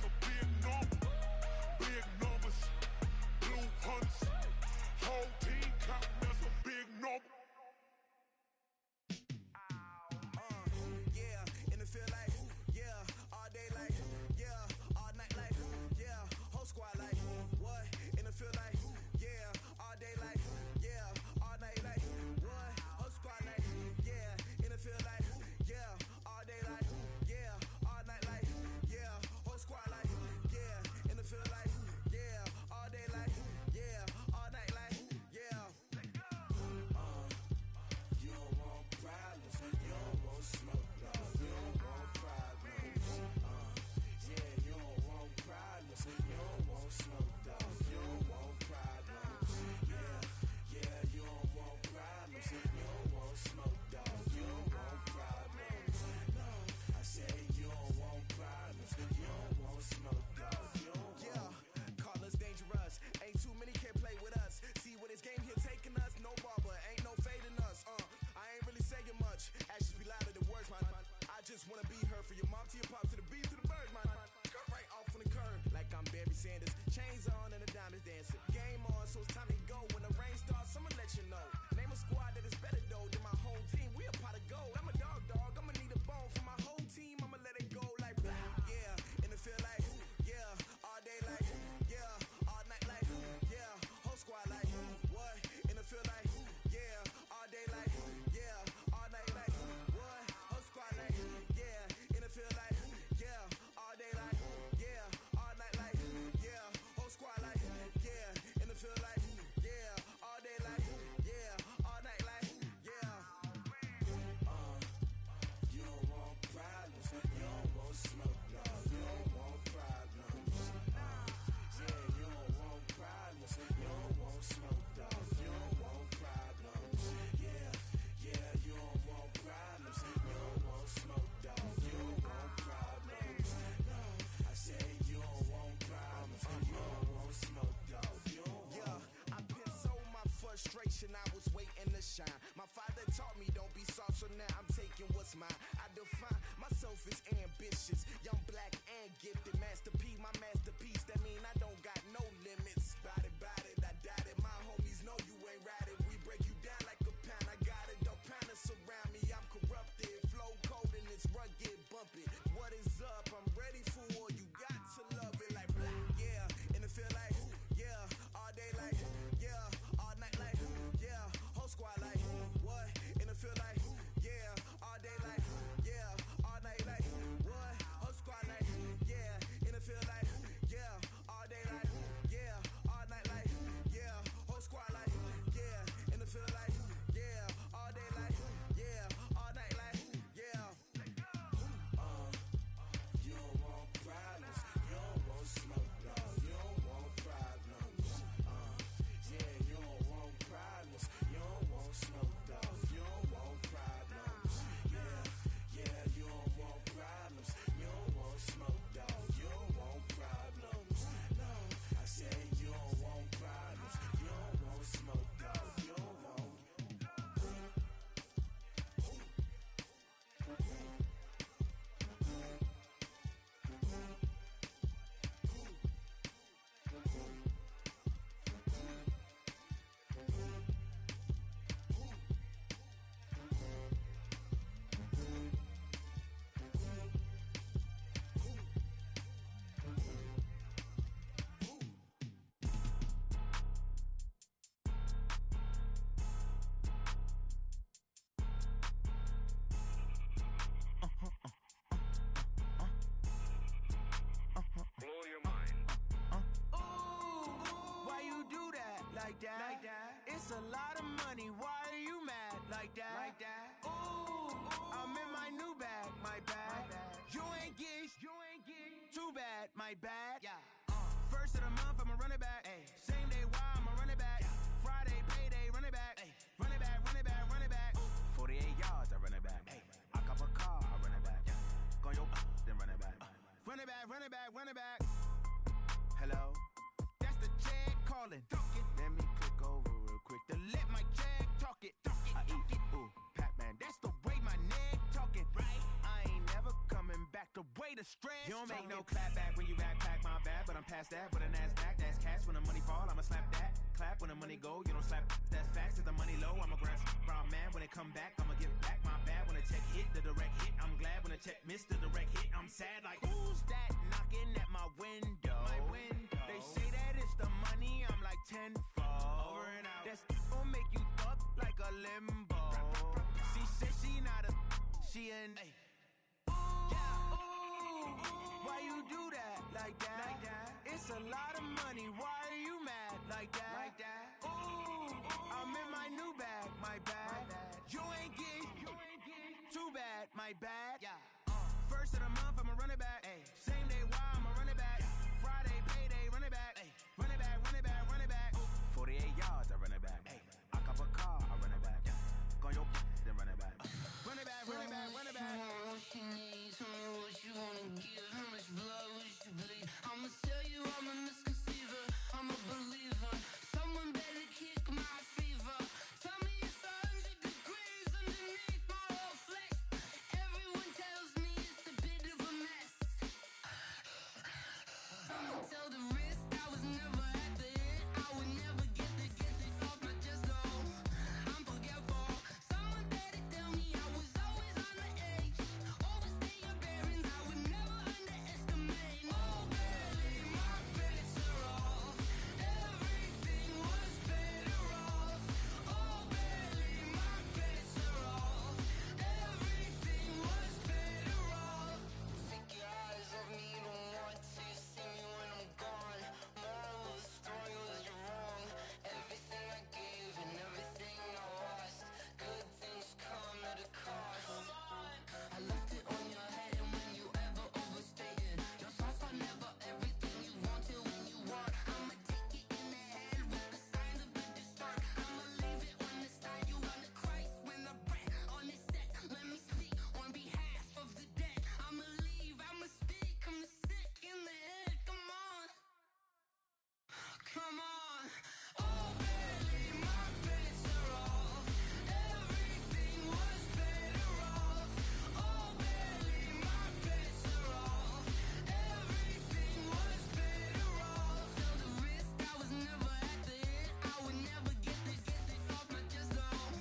that. It's a lot of money, why are you mad like that? Ooh, I'm in my new bag, my bad. You ain't get too bad, my bad. First of the month, I'ma run it back. Same day, why I'ma run it back. Friday, payday, run it back. Run it back, run it back, run it back. 48 yards, I run it back. I cop a car, I run it back. Go your then run it back. Run it back, run it back, run it back. Hello? That's the Jag calling. Let me click over real quick to let my Jag talk it. I eat it, ooh, Pac-Man. That's the way my neck talking, right? I ain't never coming back the way the stress. You don't make no clap back when you backpack, my bad, but I'm past that. With a NASDAQ, that's cash. When the money fall, I'ma slap that. Clap when the money go, you don't slap. That's facts. If the money low, I'ma grab brown man. When it come back, I'ma give back my bad. When the check hit, the direct hit, I'm glad. When the check missed the direct hit, I'm sad. Like, who's that knocking at my window? They say that it's the money, I'm like tenfold. Over and out. That's gon' make you up like a limbo. She said she not a, she an. Why you do that like that? It's a lot of money, why are you mad like that? Ooh, I'm in my new bag, my bad. You ain't get too bad, my bad. First of the month, I'ma run it back. Same day, why I'ma run it back. Friday, payday, run it back. Run it back, run it back, run it back. 48 yards, I run it back. I cop a car, I run it back. Go your then run it back. Run it back, run it back, run it back. What you need, tell me what you wanna give. How much blood would you bleed? I'ma tell you I'm a misconceiver, I'm a believer. Someone better kick my fever. Tell me it's 100 degrees underneath my whole flesh. Everyone tells me it's a bit of a mess. I'ma tell the risk I was never at the hit. I would never get it off my chest though. I'm forgetful. Someone better tell me I was always on the edge. Overstay your bearings, I would never underestimate. Oh baby, my bets are off. Everything was better off. Oh baby, my bets are off. Everything was better off. Take your eyes off me, you don't want to see me when I'm gone. Moral of the story was you're wrong. Everything I gave and everything I lost. Good things come at a cost. I left it on your head, and when you ever overstated, your thoughts are never everything you wanted when you want. I'ma take it in the head with the signs of the distort. I'ma leave it on the side. You on the Christ when the breath on this set. Let me speak on behalf of the dead. I'ma leave, I'ma speak. I'm the sick in the head. Come on, come on. Oh baby, my bets are off. Everything was better off. Oh baby, my bets are off. Everything was better off. Tell the risk I was never at the hit. I would never get it off my chest though.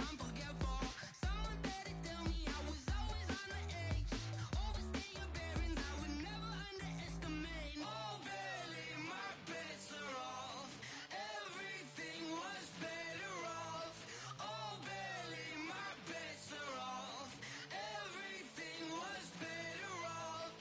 I'm forgetful. Someone better tell me I was always on the edge. Overstay your bearings, I would never underestimate. Oh baby, my bets are off. Everything was better off. Oh baby, my bets are off. Everything was better off.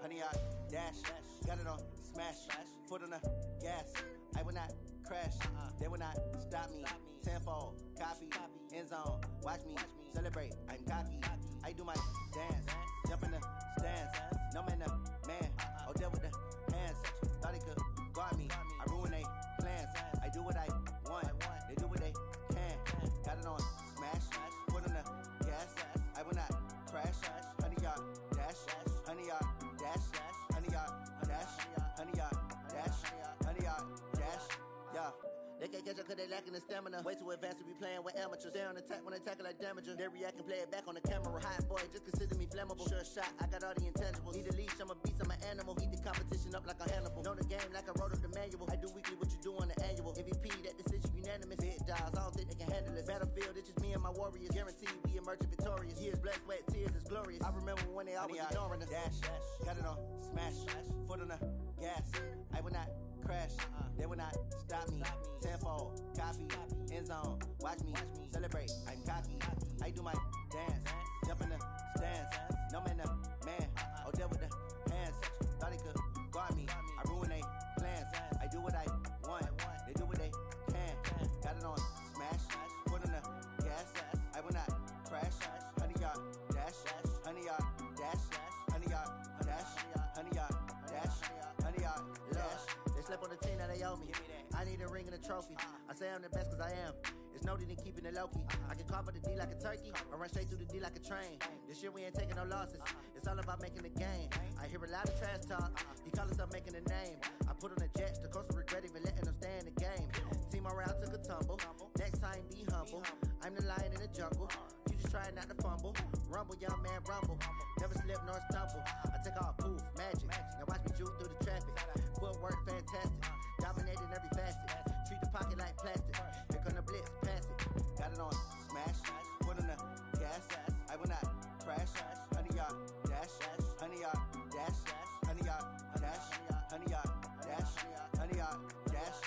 Honey, I dash, got it on smash, foot on the gas. I will not crash, they will not stop me. Tenfold, copy, end zone, watch me celebrate. I'm cocky, I do my dance, jump in the stands. No man, the man, oh, there with the hands. Thought he could guard me, I ruin they plans. I do what I want, they do what they can. Got it on smash, foot on the gas. I will not crash, honey, y'all dash, honey, y'all dash, honey, y'all dash, honey, y'all dash, honey, y'all dash, yeah. They can't catch up cause they lacking the stamina. Way too advanced to be playing with amateurs. Stay on attack when they tackle like damager. They react and play it back on the camera. Hot boy, just consider me flammable. Sure shot, I got all the intangibles. Need a leash, I'm a beast, I'm an animal. Heat the competition up like a Hannibal. Know the game like I wrote up the manual. I do weekly what you do on the annual. MVP, that decision unanimous. Hit dials, I don't think they can handle it. Battlefield, it's just me and my warriors. Guaranteed we emerging victorious. Years, blood, sweat, tears, it's glorious. I remember when they always ignoring us. Dash, got it on smash, foot on the gas. I will not crash, they will not stop stop me. Tenfold, copy, end zone. Watch me celebrate. I'm cocky. I do my dance. Jump in the stands. No man, man. Oh, there with the hands. Thought he could guard me. I ruin they plans. I do what I want. They do what they can. Got it on smash. Foot on the gas. I will not crash. 100-yard dash. 100-yard dash. 100-yard dash. 100-yard dash. 100-yard dash. They slept on the team that they owe me. I need a ring and a trophy. I say I'm the best cause I am. It's noted in keeping it low-key. I can carve for the D like a turkey, or run straight through the D like a train. This year we ain't taking no losses. It's all about making the game. I hear a lot of trash talk. He call himself making a name. I put on the Jets. The coach will regret even letting them stay in the game. Team morale took a tumble. Next time be humble. I'm the lion in the jungle. You just trying not to fumble. Rumble, young man, rumble. Never slip nor stumble. I take off, poof, magic. Now watch me juke through the traffic. Footwork fantastic. Dominating every facet. Treat the pocket like plastic. Here come the blitz, pass it. Got it on smash. Put on the gas. I will not crash. 100-yard dash. 100-yard dash. 100-yard dash. 100-yard dash. 100-yard dash.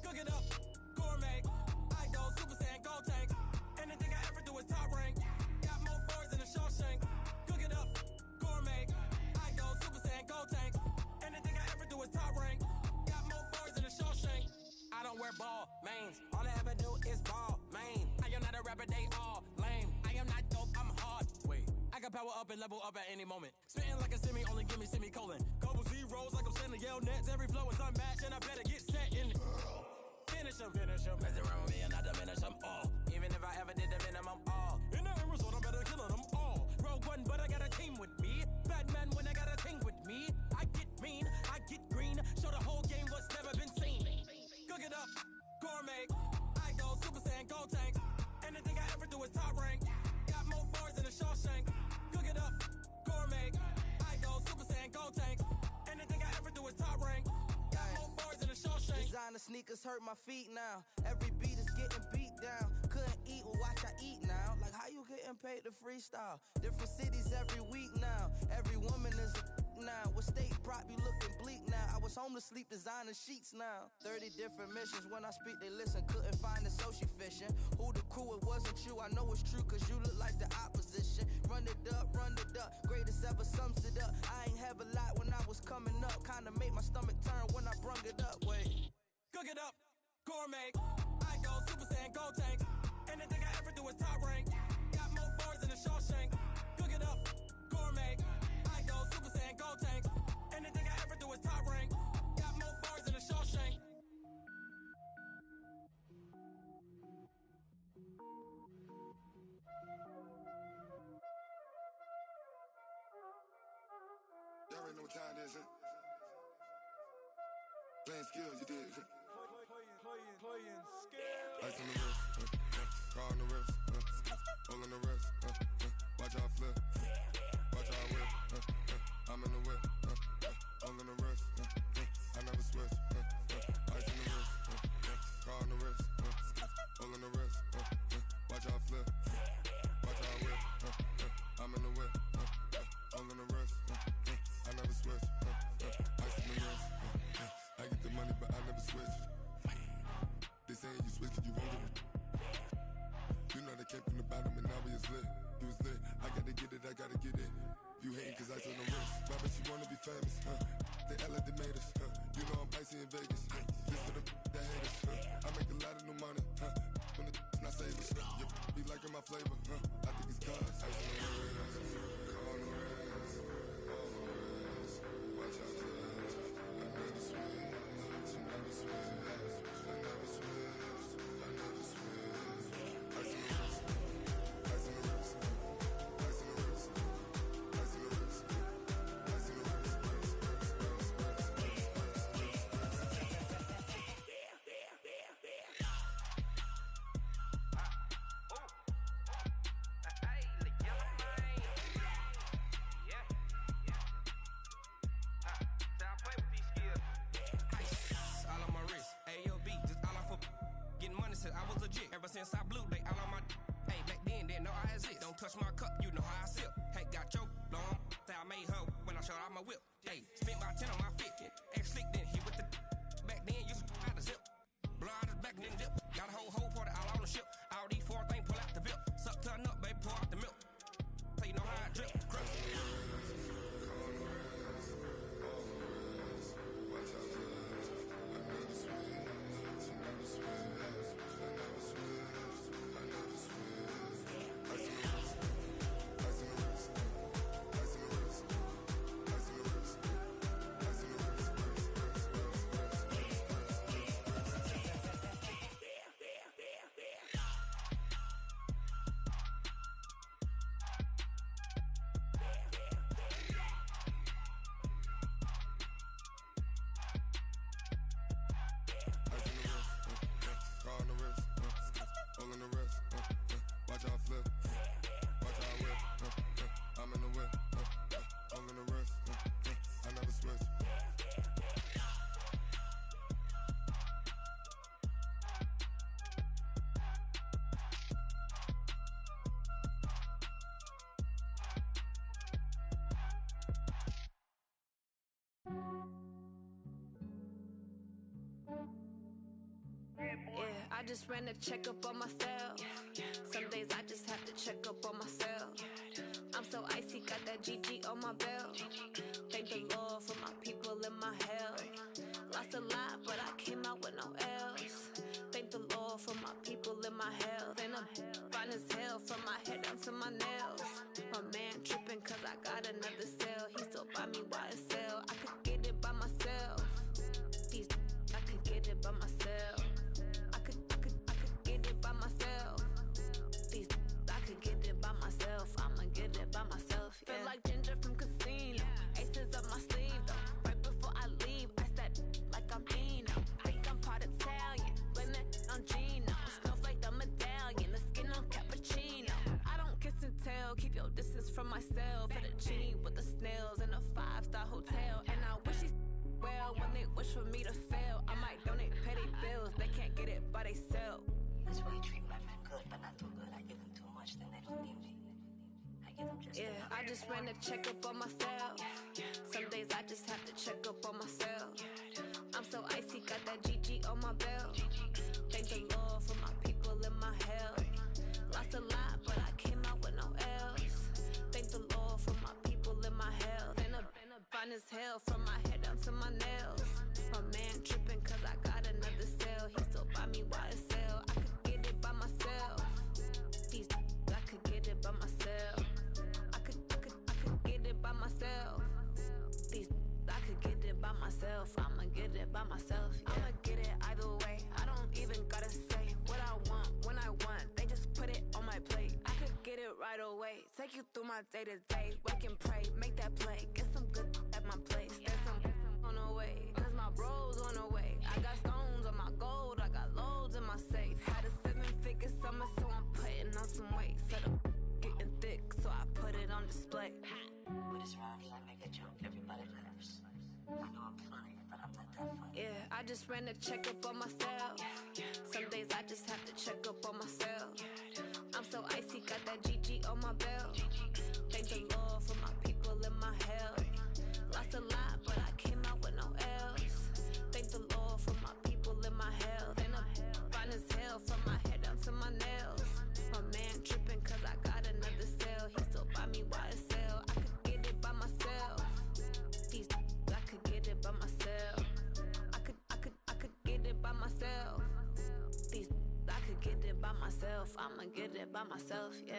Cook it up, gourmet. I go Super Saiyan, gold tank. Anything I ever do is top rank. Got more boards than a Shawshank. Cook it up, gourmet. I go Super Saiyan, gold tank. Anything I ever do is top rank. Got more boards than a Shawshank. I don't wear ball mains. All I ever do is ball main. I am not a rapper, they all lame. I am not dope, I'm hard. Wait, I can power up and level up at any moment. Spitting like a semi, only give me semicolon. Couple zeros like I'm sending yell nets. Every flow is unmatched and I better get set in. Finish them. Mess around with me and I diminish them all. Even if I ever did the minimum all. In the end result, I'm better killing them all. Rogue One, but I got a team with me. Batman when I got a thing with me. I get mean, I get green. Show the whole game what's never been seen. Cook it up, gourmet. I go Super Saiyan, gold tank. Anything I ever do is top rank. Got more bars than a Shawshank. Cook it up, gourmet. I go Super Saiyan, gold tank. Anything I ever do is top rank. Got more bars than a Shawshank. Designer sneakers hurt my feet now. Every beat is getting beat down. Couldn't eat, well watch I eat now. Like how you getting paid to freestyle? Different cities every week now. Every woman is a now. With state prop you looking bleak now. I was home to sleep designer sheets now. 30 different missions. When I speak they listen. Couldn't find it so she fishing. Who the crew, it wasn't you. I know it's true cause you look like the opposition. Run it up. Greatest ever sums it up. I ain't have a lot when I was coming up. Kinda made my stomach turn when I brung it up. Wait. Cook it up, gourmet. I go Super Saiyan, gold tank. Anything I ever do is top rank. Got more bars than a Shawshank. Cook it up, gourmet. I go Super Saiyan, gold tank. Anything I ever do is top rank. Got more bars than a Shawshank. Y'all already know what time it is, huh? Playing skills, you did. Playing skills. Ice on the wrist, car on the wrist, hole on the wrist, watch out flip, watch out whip, I'm in the whip, hole on the wrist, I never switch, ice on the wrist, car on the wrist, hole on the wrist, watch out flip, watch out whip, I'm in the whip, hole on the wrist, I never switch, ice on the wrist, I get the money but I never switch. They saying you switch cause you won't get it. You know they came from the bottom and now we is lit. You was lit, I gotta get it, I gotta get it. You hating cause ice on the wrist. Why bet you wanna be famous, They act like they made us, You know I'm icy in Vegas, This for the that hate us, I make a lot of new money, When the not save us, You be liking my flavor, I think it's cause ice on the wrist, on the wrist, on the wrist. Watch out for this, I never switch, I never switch. since I blew, they all on my. Hey, back then, didn't know I exist. Don't touch my cup, you know how I sip. Hey, got your long. Say I made her when I showed out my whip. Hey, spent my 10 on my fit. Ex-slick, then hit with the. Back then, used to out the zip. Blow out his back and then dip. Got a whole party all on the ship. All these 4 things pull out the VIP. Suck, turn up, baby, pour out the milk. So you know how I drip. Crap. Yeah, I just ran a checkup on myself. Some days I just have to check up on myself. I'm so icy, got that GG on my belt. Thank the Lord for my people in my health. Lost a lot, but I came out with no else. Thank the Lord for my people in my health. And I'm fine as hell from my head down to my nails. My man tripping cause I got another cell. He still buy me YSL. I could get it by myself. These I could get it by myself. I could get it by myself. These I could get it by myself. I'ma get it by myself. Yeah. Feel like Ginger from Casino. Aces up my sleeve though. Right before I leave, I said like I'm Dino. Think I'm part Italian. Blame that on Gino. Snowflake the medallion. The skin on cappuccino. I don't kiss and tell. Keep your distance from myself. Fettuccine with the snails in a 5-star hotel. And I wish he's well when they wish for me to fail. I might donate petty bills. They can't get it by they self. That's why you treat my friend good, but not too good. I give them too much, then they don't need me. I give them just yeah, I just ran a checkup on myself. Some days I just have to check up on myself. I'm so icy, got that GG on my belt. Thank the Lord for my people in my health. Lost a lot, but I came out with no else. Thank the Lord for my people in my health. And I'm fine as hell from my head down to my nails. My man tripping cause I got another cell. He still buy me YSL. I could get it by myself. These I could get it by myself. I could get it by myself. These I could get it by myself. I'ma get it by myself. Yeah. I'ma get it either way. I don't even gotta say what I want when I want. They just put it on my plate. I could get it right away. Take you through my day to day. Wake and pray, make that play. Get some good at my place. There's some on the way. Cause my bros on the way. I got stones on my gold. I got loads in my safe. Had a 7-figure summer, so I'm putting on some weight. Set up getting thick, so I put it on display. With this round, I make a joke. Everybody laughs. I know I'm funny, but I'm not that funny. Yeah, I just ran a checkup on myself. Some days I just have to check up on myself. I'm so icy, got that GG on my belt. Thank the Lord for my people in my health. Lost a lot, but I came out with no else. Thank the Lord for my people in my health. And I'm fine as hell from my head down to my nails. My man tripping cause I got another cell. He still buy me YSL. I could get it by myself. These I could get it by myself. I could get it by myself. These I could get it by myself. I'ma get it by myself, yeah.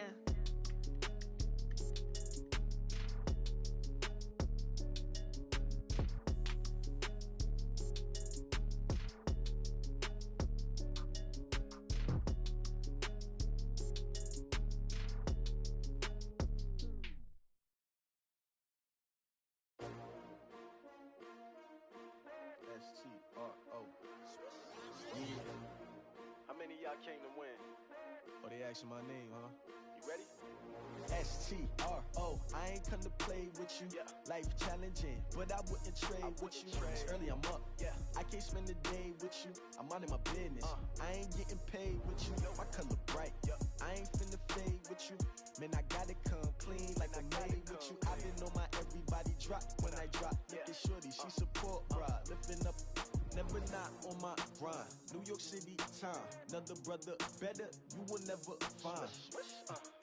S-T-R-O. How many of y'all came to win? Oh, they asking my name, huh? You ready? S-T-R-O. I ain't come to play with you. Yeah. Life challenging, but I wouldn't trade with you. It's early, I'm up. Yeah. I can't spend the day with you. I'm minding my business. I ain't getting paid with you. I color bright. I ain't finna fade with you. Man, I gotta come clean like I'm made with you. I've been on my everybody drop when I drop. Look at shorty, she support, bruh. Lifting up, never not on my grind. New York City time, another brother better, you will never find.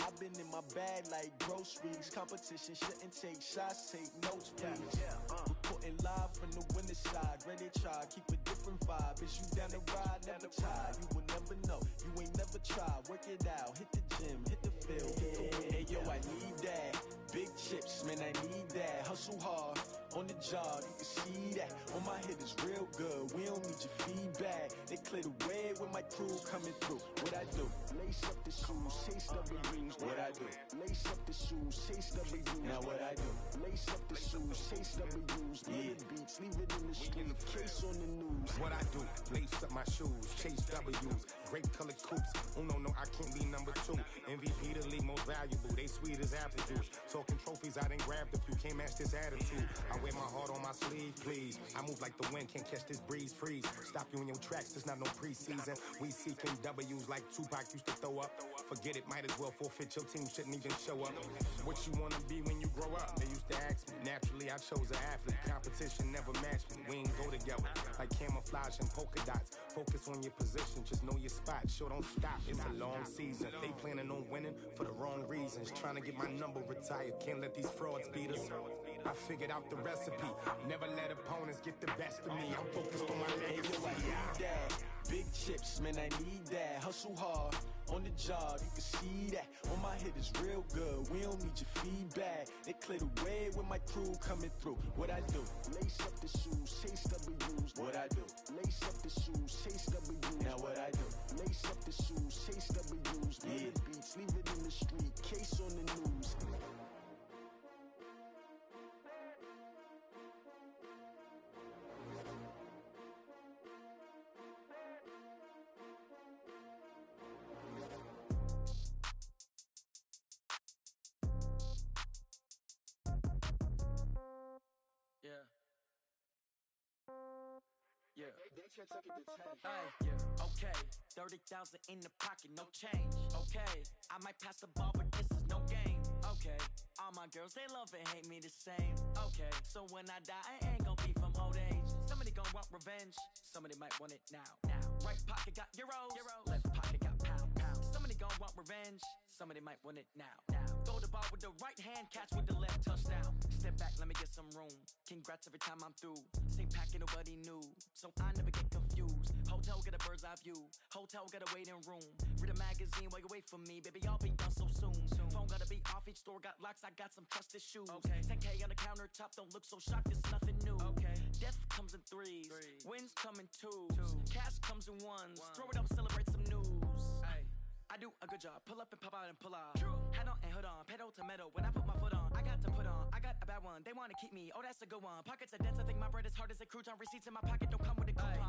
I've been in my bag like groceries. Competition shouldn't take shots, take notes, please. Reporting live from the winter side. Ready to try, keep a different vibe. Is you down the ride, never tired. You will never know, you ain't never tried. Work it out, hit the gym, hit the field, hit the wind. Hey yo, I need that. Big chips, man, I need that. Hustle hard, on the job, you can see that. On my head is real good, we don't need your feedback. They clear the way with my crew coming through. What I do? Lace up the shoes, chase W's. What I do? Lace up the shoes, chase W's. Now what I do? Lace up the shoes, chase W's. Yeah, beats, leave it in the street, case on the news. What I do? Lace up my shoes, chase W's. Great colored coops. Oh no, I can't be number 2. MVP the league most valuable. They sweet as apple juice. Talking trophies, I done grabbed a few. Can't match this attitude. I wear my heart on my sleeve, please. I move like the wind, can't catch this breeze, freeze. Stop you in your tracks, there's not no preseason. We seeking W's like Tupac used to throw up. Forget it, might as well forfeit. Your team shouldn't even show up. What you wanna be when you grow up? They used to ask me. Naturally, I chose an athlete. Competition never matched me. We ain't go together like camouflage and polka dots. Focus on your position, just know your spot. Sure, don't stop. It's a long season. They planning on winning for the wrong reasons. Trying to get my number retired. Can't let these frauds beat us. I figured out the recipe. Never let opponents get the best of me. I'm focused on my legacy. Hey, yo, I need that. Big chips, man, I need that. Hustle hard, on the job, you can see that. On my head is real good, we don't need your feedback. They clear the way with my crew coming through. What I do? Lace up the shoes, chase W's. What I do? Lace up the shoes, chase W's. Now what I do? Lace up the shoes, chase W's. Yeah, beats, leave it in the street, case on the news. Okay, 30,000 in the pocket, no change. Okay, I might pass the ball, but this is no game. Okay, all my girls, they love and hate me the same. Okay, so when I die, I ain't gon' be from old age. Somebody gon' want revenge, somebody might want it now. Right pocket got euros, left pocket got pound. Somebody gon' want revenge, somebody might want it now. Throw the ball with the right hand, catch with the left, touchdown. Step back, let me get some room. Congrats every time I'm through. Same packet, nobody knew, so I never get confused. Hotel get a bird's eye view, hotel got a waiting room. Read a magazine while you wait for me, baby, I'll be done so soon. Phone gotta be off, each store got locks, I got some trusted shoes. 10K on the countertop, don't look so shocked, it's nothing new. Death comes in threes, wins come in twos. Cash comes in ones, throw it up, celebrate some news. I do a good job, pull up and pop out and pull off. Head on and hood on, pedal to metal. When I put my foot on, I got to put on. I got a bad one, they wanna keep me, oh that's a good one. Pockets are dense, I think my bread is hard as a crouton. Receipts in my pocket don't come with a coupon.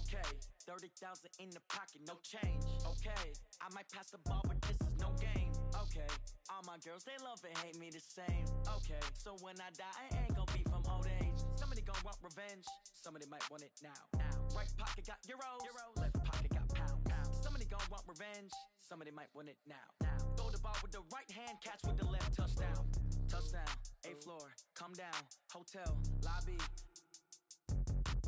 Okay, 30,000 in the pocket, no change. Okay, I might pass the ball, but this is no game. Okay, all my girls, they love and hate me the same. Okay, so when I die, I ain't gon' be from old age. Somebody gon' want revenge, somebody might want it now. Right pocket got euros, left pocket got pound. Somebody gon' want revenge, somebody might want it now. Throw the ball with the right hand, catch with the left, touchdown. Touchdown, 8th floor, come down, hotel, lobby.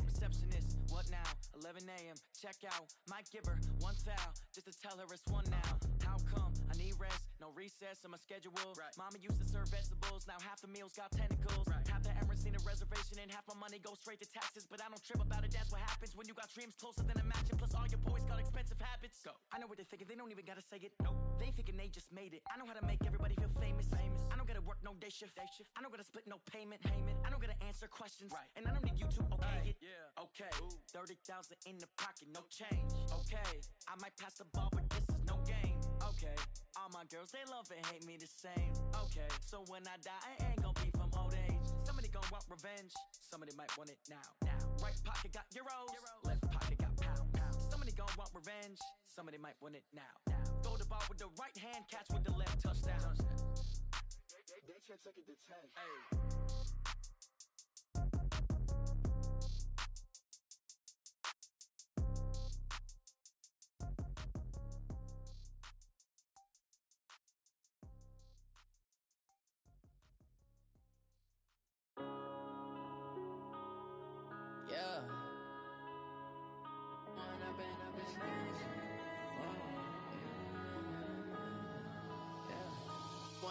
Receptionist, what now? 11 a.m., check out. Might give her one foul, just to tell her it's one now. How come? I need rest, no recess in my schedule. Mama used to serve vegetables, now half the meals got tentacles. Half the Emirates need a reservation and half my money goes straight to taxes. But I don't trip about it, that's what happens when you got dreams closer than a mansion. Plus all your boys got expensive habits. Go. I know what they're thinking, they don't even gotta say it. Nope. They thinking they just made it. I know how to make everybody feel famous. I don't gotta work no day shift. I don't gotta split no payment. I don't gotta answer questions. And I don't need you to okay it. Okay, 30,000 in the pocket, no change. Okay, I might pass the ball, but this is no game. Okay, all my girls, they love and hate me the same. Okay, so when I die, I ain't gon' be from old age. Somebody gon' want revenge, somebody might want it now. Right pocket got euros, left pocket got pound. Somebody gon' want revenge, somebody might want it now. Throw the ball with the right hand, catch with the left, touchdown. They can't take it to 10.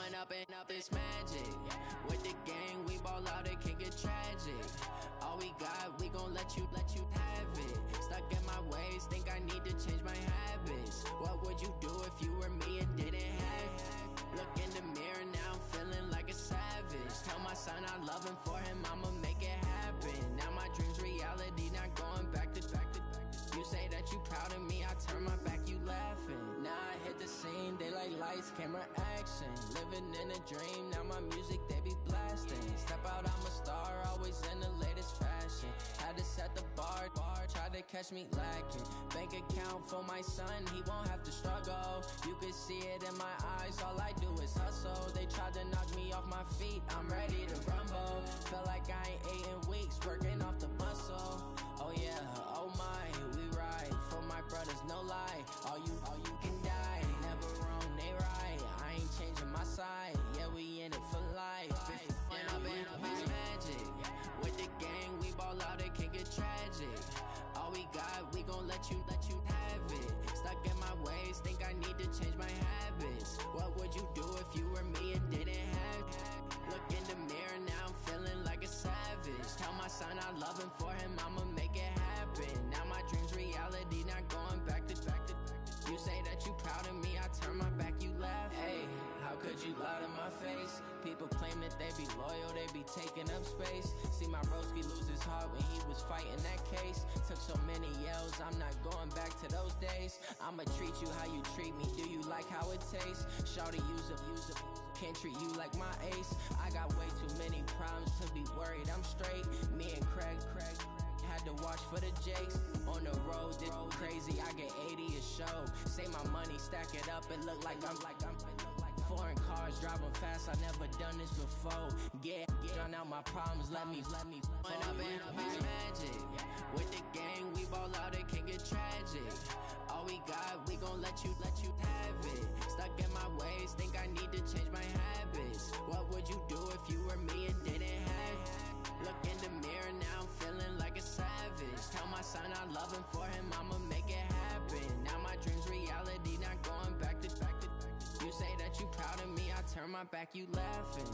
Run up and up, it's magic. With the gang, we ball out, it can get tragic. All we got, we gon' let you have it. Stuck in my ways, think I need to change my habits. What would you do if you were me and didn't have it? Look in the mirror, now I'm feeling like a savage. Tell my son I love him, for him I'ma make it happen. Now my dream's reality, not going back to. You say that you proud of me, I turn my back, you laughing. Now I hit the scene, they like lights, camera, action. Living in a dream, now my music, they be blasting. Step out, I'm a star, always in the latest fashion. Had to set the bar, try to catch me lacking. Bank account for my son, he won't have to struggle. You can see it in my eyes, all I do is hustle. They tried to knock me off my feet, I'm ready to rumble. Feel like I ain't ate in weeks, working off the muscle. Oh yeah, oh my, we ride for my brothers, no lie. All you can die, never wrong, they right. I ain't changing my side, yeah, we in it for life. When up and up, it's magic. With the gang, we ball out, it can get tragic. All we got, we gon' let you have it. Stuck in my ways, think I need to change my habits. What would you do if you were me and didn't have it? Look in the mirror, now I'm feeling like a savage. Tell my son I love him, for him I'ma make it happen. Now my dream's reality, not going back to. You say that you proud of me, I turn my back, you laugh. Hey, how could you lie to my face? People claim that they be loyal, they be taking up space. See my broski lose his heart when he was fighting that case. Took so many yells, I'm not going back to those days. I'ma treat you how you treat me, do you like how it tastes? Shawty, use up, can't treat you like my ace. I got way too many problems to be worried, I'm straight. Me and Craig had to watch for the Jakes. On the road, this crazy, I get 80 a show. Say my money, stack it up, it look like I'm foreign cars, driving fast, I never done this before. Get drown out my problems, let me When up and up, it's magic. With the gang, we ball out, it can get tragic. All we got, we gon' let you have it. Stuck in my ways, think I need to change my habits. What would you do if you were me and didn't have it? Look in the mirror, now I'm feeling like a savage. Tell my son I love him, for him I'ma make it happen. Now my dream's reality, not going back to. You say that you proud of me, I turn my back, you laughing.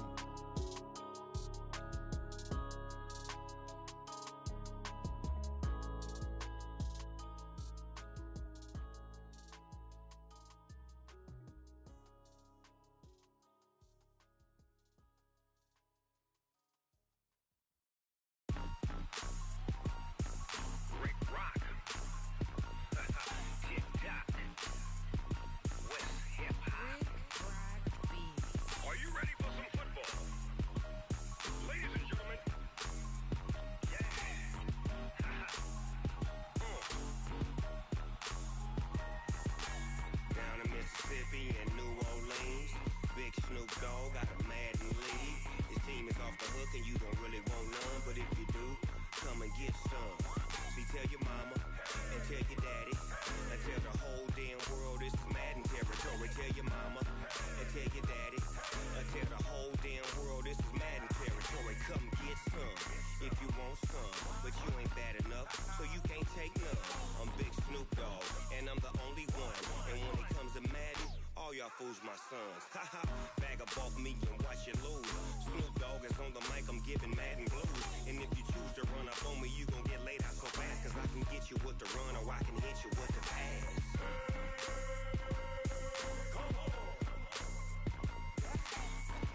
Fools my sons. Haha, bag up off me and watch you lose. Snoop Dogg is on the mic, I'm giving Madden blues. And if you choose to run up on me, you gon' get laid out so fast. Cause I can get you with the run or I can hit you with the pass.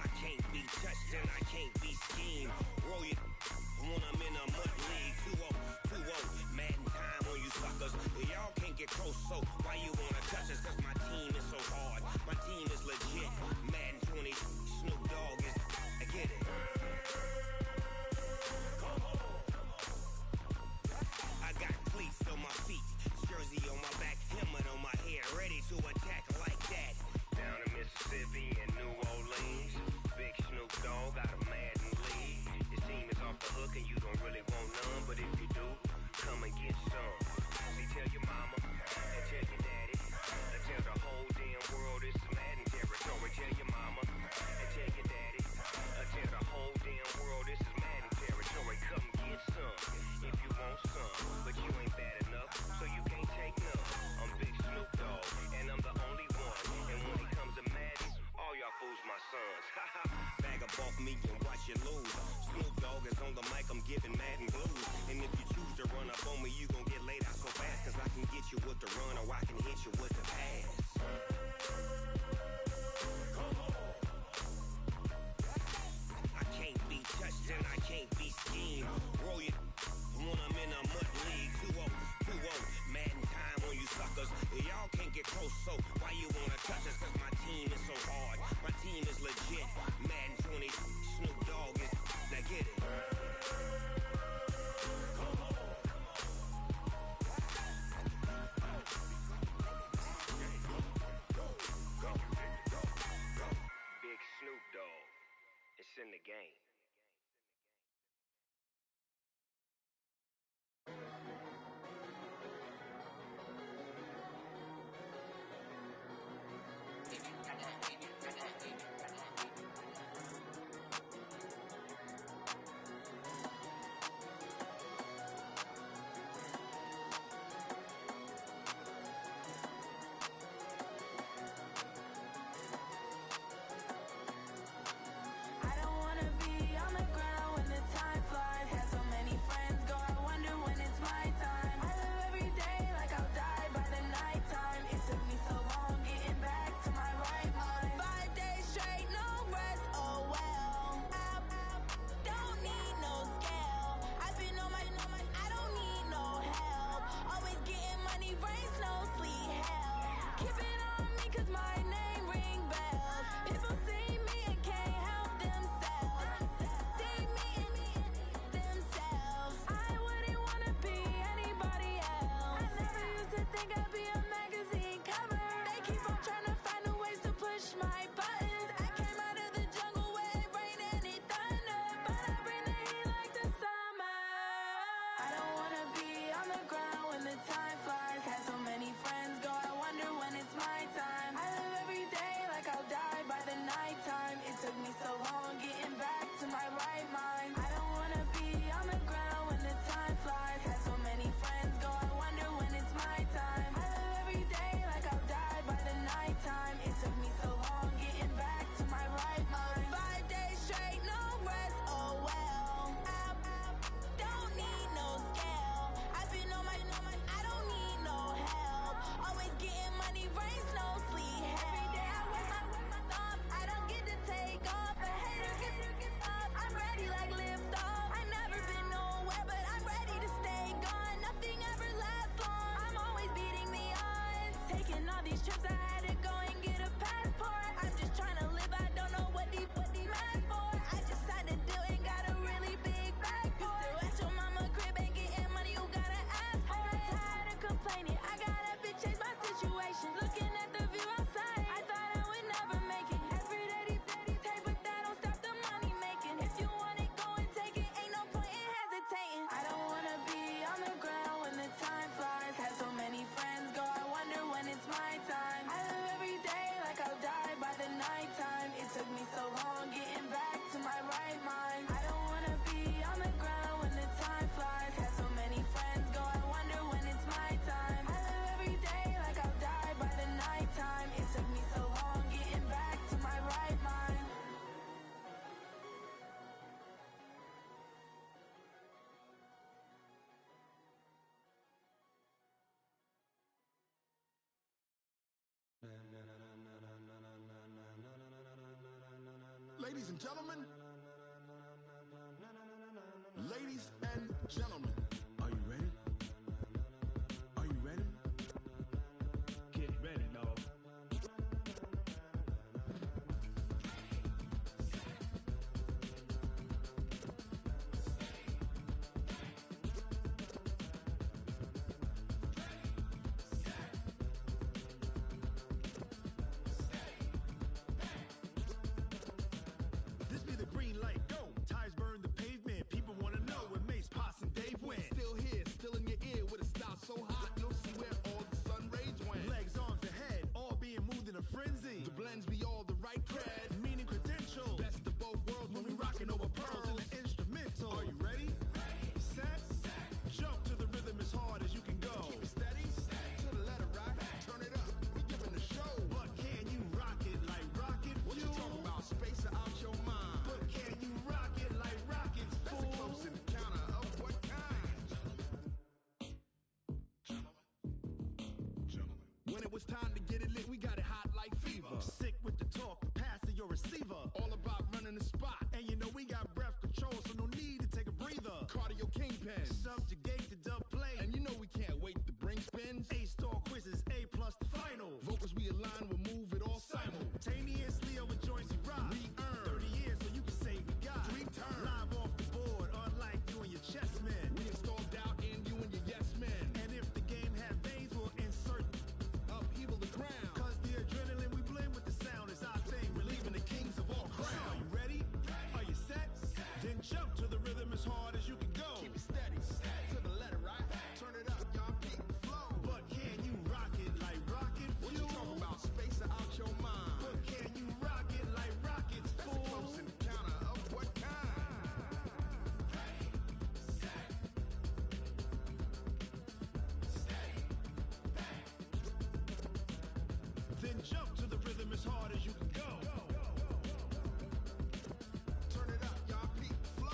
I can't be touched and I can't be schemed. Roll you when I'm in a mud league. 2-0, Madden time on you suckers. Y'all can't get close, so why you wanna touch us? Cause my team is so hard. My team is legit. Madden 20, Snoop Dogg is. I get it. I got cleats on my feet, jersey on my back, helmet on my head, ready to attack like that. Down in Mississippi and New Orleans, big Snoop Dogg got a Madden league. Your team is off the hook and you don't really want none, but if you do, come and get some. See, tell your mama and tell your daddy, and tell the whole damn world it's Madden territory. Tell the run or I can hit you with the pass. I can't be touched and I can't be schemed. Roll you when I'm in a mud league. 2-0, 2-0, Madden time on you suckers. Y'all can't get close, so why you wanna touch us? Cause my team is so hard, my team is legit. Madden 20, Snoop Dogg is, now get it. Big Snoop Dogg, it's in the game. I don't wanna be on the ground when the time flies. Had so many friends go, I wonder when it's my time. I live every day like I'll die by the nighttime. It took me so long getting back to my right mind. 5 days straight, no rest, oh well. Don't need no scale. I've been on my, I don't need no help. Always getting money, rain, snow, sleet, hell. Keep it on me cause my name ring bells. People see me and can't help themselves. See me and themselves. I wouldn't wanna be anybody else. I never used to think I'd be a magazine cover. They keep on trying to find new ways to push my buttons. I came out of the jungle where it rained and it thunder, but I bring the heat like the summer. I don't wanna be on the ground when the time flies. Had so many friends go, I wonder when it's my time. I live every day like I'll die by the nighttime. It took me so long getting back to my right mind. I don't wanna be on the ground when the time flies. Had so many friends go, I wonder when it's my time. I live every day like I'll die by the nighttime. It took me so long getting back to my right mind. 5 days straight, no rest, oh well. Don't need no scale. I've been on my, I don't need no help. Always getting money, rain, snow, sleet, hell. Every day I wake my thumb, I don't get to take off. A hater get up, I'm ready like lift off. I never been nowhere, but I'm ready to stay gone. Nothing ever lasts long, I'm always beating the odds. Taking all these trips, I had to go and get a passport. I'm just trying to live, I don't know what these mad for. I just signed a deal and got a really big bag for it. Still at your mama crib, ain't getting money, you gotta ask for it. Tired of complaining, I got up and changed my situation. Looking at the view outside, I thought I would never make it. Every day they take, but that don't stop the money making. If you want it, go and take it, ain't no point in hesitating. I don't wanna be on the ground when the time flies. Had so many friends go, I wonder when it's my time. I live every day like I'll die by the nighttime. It took me so long getting back to my right mind. I don't wanna be on the ground when the time flies. Had so many friends go, I wonder when it's my time. I live every day like I'll die by the nighttime. It took me so long getting back to my right mind. Ladies and gentlemen, ladies and gentlemen, are you ready? Are you ready? Get ready, dog. This be the green light, go. Tires burn the pavement. People wanna know what Mace, Poss, and Dave When it was time to get it lit, we got it hot like fever. Sick with the talk, pass to your receiver. All about running the spot. And you know we got breath control, so no need to take a breather. Cardio kingpin, subjugate the dub play. And you know we can't wait to bring spins. A-star quizzes, A+ the final. Vocals we align, we'll move it all simultaneously over joints we rock. We earn 30 years, so you can say we got 3 turns. Live off the board, unlike you and your chess men. We installed doubt in you and your yes men. And if the game had veins, we'll insert upheaval the ground. Cause the adrenaline we blend with the sound is our thing, relieving the kings of all crowns. So are you ready? Are you set? Then jump to the rhythm as hard as you can go. Keep it steady, to the letter, right? Turn it up, y'all peak flow. But can you rock it like rocket fuel? What you talking about? Space out your mind. But can you rock it like rockets, fool? Close encounter of what kind? Then jump to the rhythm as hard as you can go. Turn it up, y'all peak flow.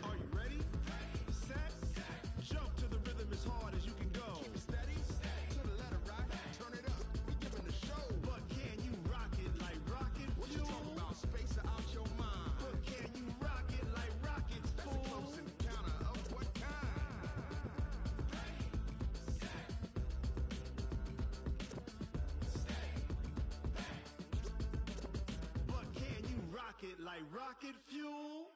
Are you ready? Set? Jump to the rhythm as hard as you can go. Keep it steady, to the letter, right? Turn it up, we giving the show. But can you rock it like rocket fuel? What you talking about? Space out your mind. But can you rock it like rockets, fool? That's a close encounter of what kind? But can you rock it like rocket fuel?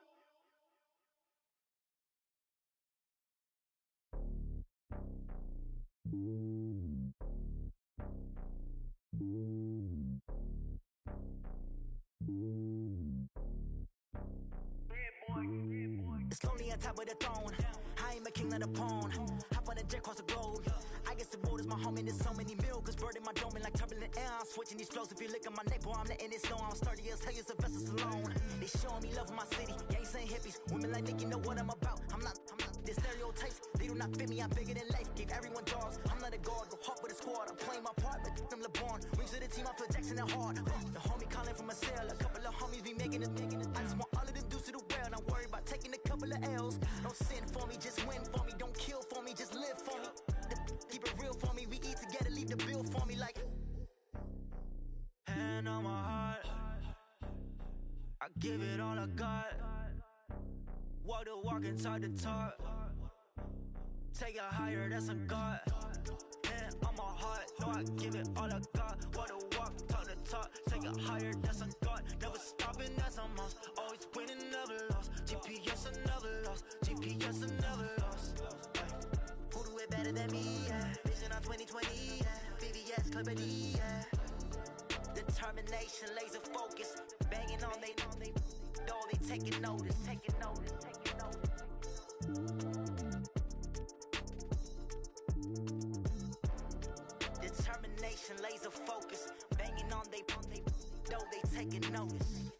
It's lonely on top of the throne. I am a king of the pawn. Hop on a jet across the globe. I guess the road is my home and there's so many milkers burning my dome like turbulent air. I'm switching these flows. If you look at my neck, boy, I'm letting it slow. I'm sturdy as hell, as a vessel alone. They showing me love in my city. Gangs and hippies. Women like Nick, you know what I'm about. I'm not. The stereotypes, they do not fit me. I'm bigger than life. Give everyone jobs. I'm not a guard. Go hard with a squad. I'm playing my part, but I'm LeBron. Rings to the team, I feel Jackson and hard. The homie calling from a cell. A couple of homies be making it. I just want all of them dudes to the well. Don't worry about taking a couple of L's. Don't sin for me, just win for me. Don't kill for me, just live for me. Keep it real for me. We eat together, leave the bill for me like. Hand on my heart, I give it all I got. Walk the walk and talk the talk. Take it higher, that's a God. Hand on my heart, no, I give it all I got. Walk the walk, talk the talk. Take it higher, that's a God. Never stopping, that's a must. Always winning, never lost. GPS, I never lost. GPS, I never lost. Who do it better than me? Yeah. Vision on 2020, yeah. VVS, Clippity, yeah. Determination, laser focus. Banging on they door, they taking notice. Taking notice, taking notice. Determination, laser focus. Banging on they door, they taking notice.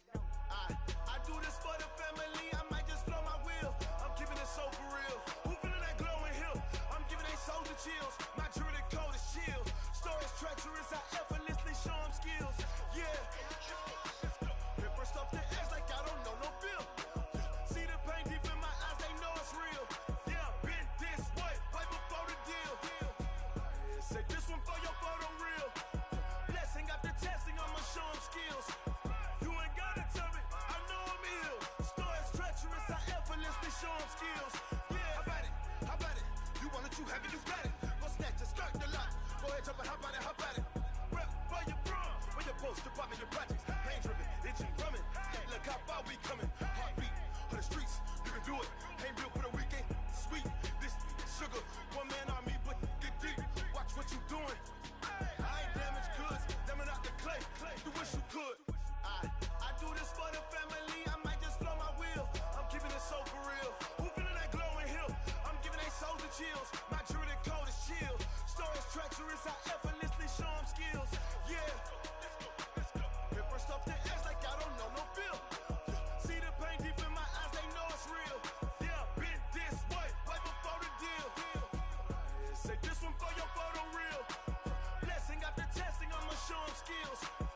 I do this for the family, I might just blow my wheel. I'm keeping it so for real. Who feeling that glowing hill? I'm giving they soldier chills. My jewelry code is chill. Stories treacherous, I effortlessly show them skills. Yeah. Hip first off the edge like I don't know no feel. See the pain deep in my eyes, they know it's real. Yeah, been this way, way before the deal. Say this one for your photo real. Blessing after testing, I'ma show them skills. You ain't gotta tell me, I know I'm ill. Stories treacherous, I effortlessly show them skills. Yeah, how about it? How about it? You want it, you have it, you got it. Go snatch it, start the lot. Go ahead, jump it, how about it, how about it? Rep where you from, where your post, your pop, and your projects. Pain driven, itching, drumming. Look how far we coming. Heartbeat of the streets, you can do it. Ain't built for the weekend, sweet. This sugar, one man army, but get deep. Watch what you doing. I ain't damaged goods, damn it out the clay. You wish you could. I do this for the family, I might just blow my wheel. I'm keeping it so for real. Who feeling that glowing hill? I'm giving they soldier chills. My jewelry code is chill. Stories treacherous, I effortlessly show them skills. Yeah. Hip first off the edge like I don't know no feel. See the pain deep in my eyes, they know it's real. Yeah, been this way, way before the deal. show 'em skills.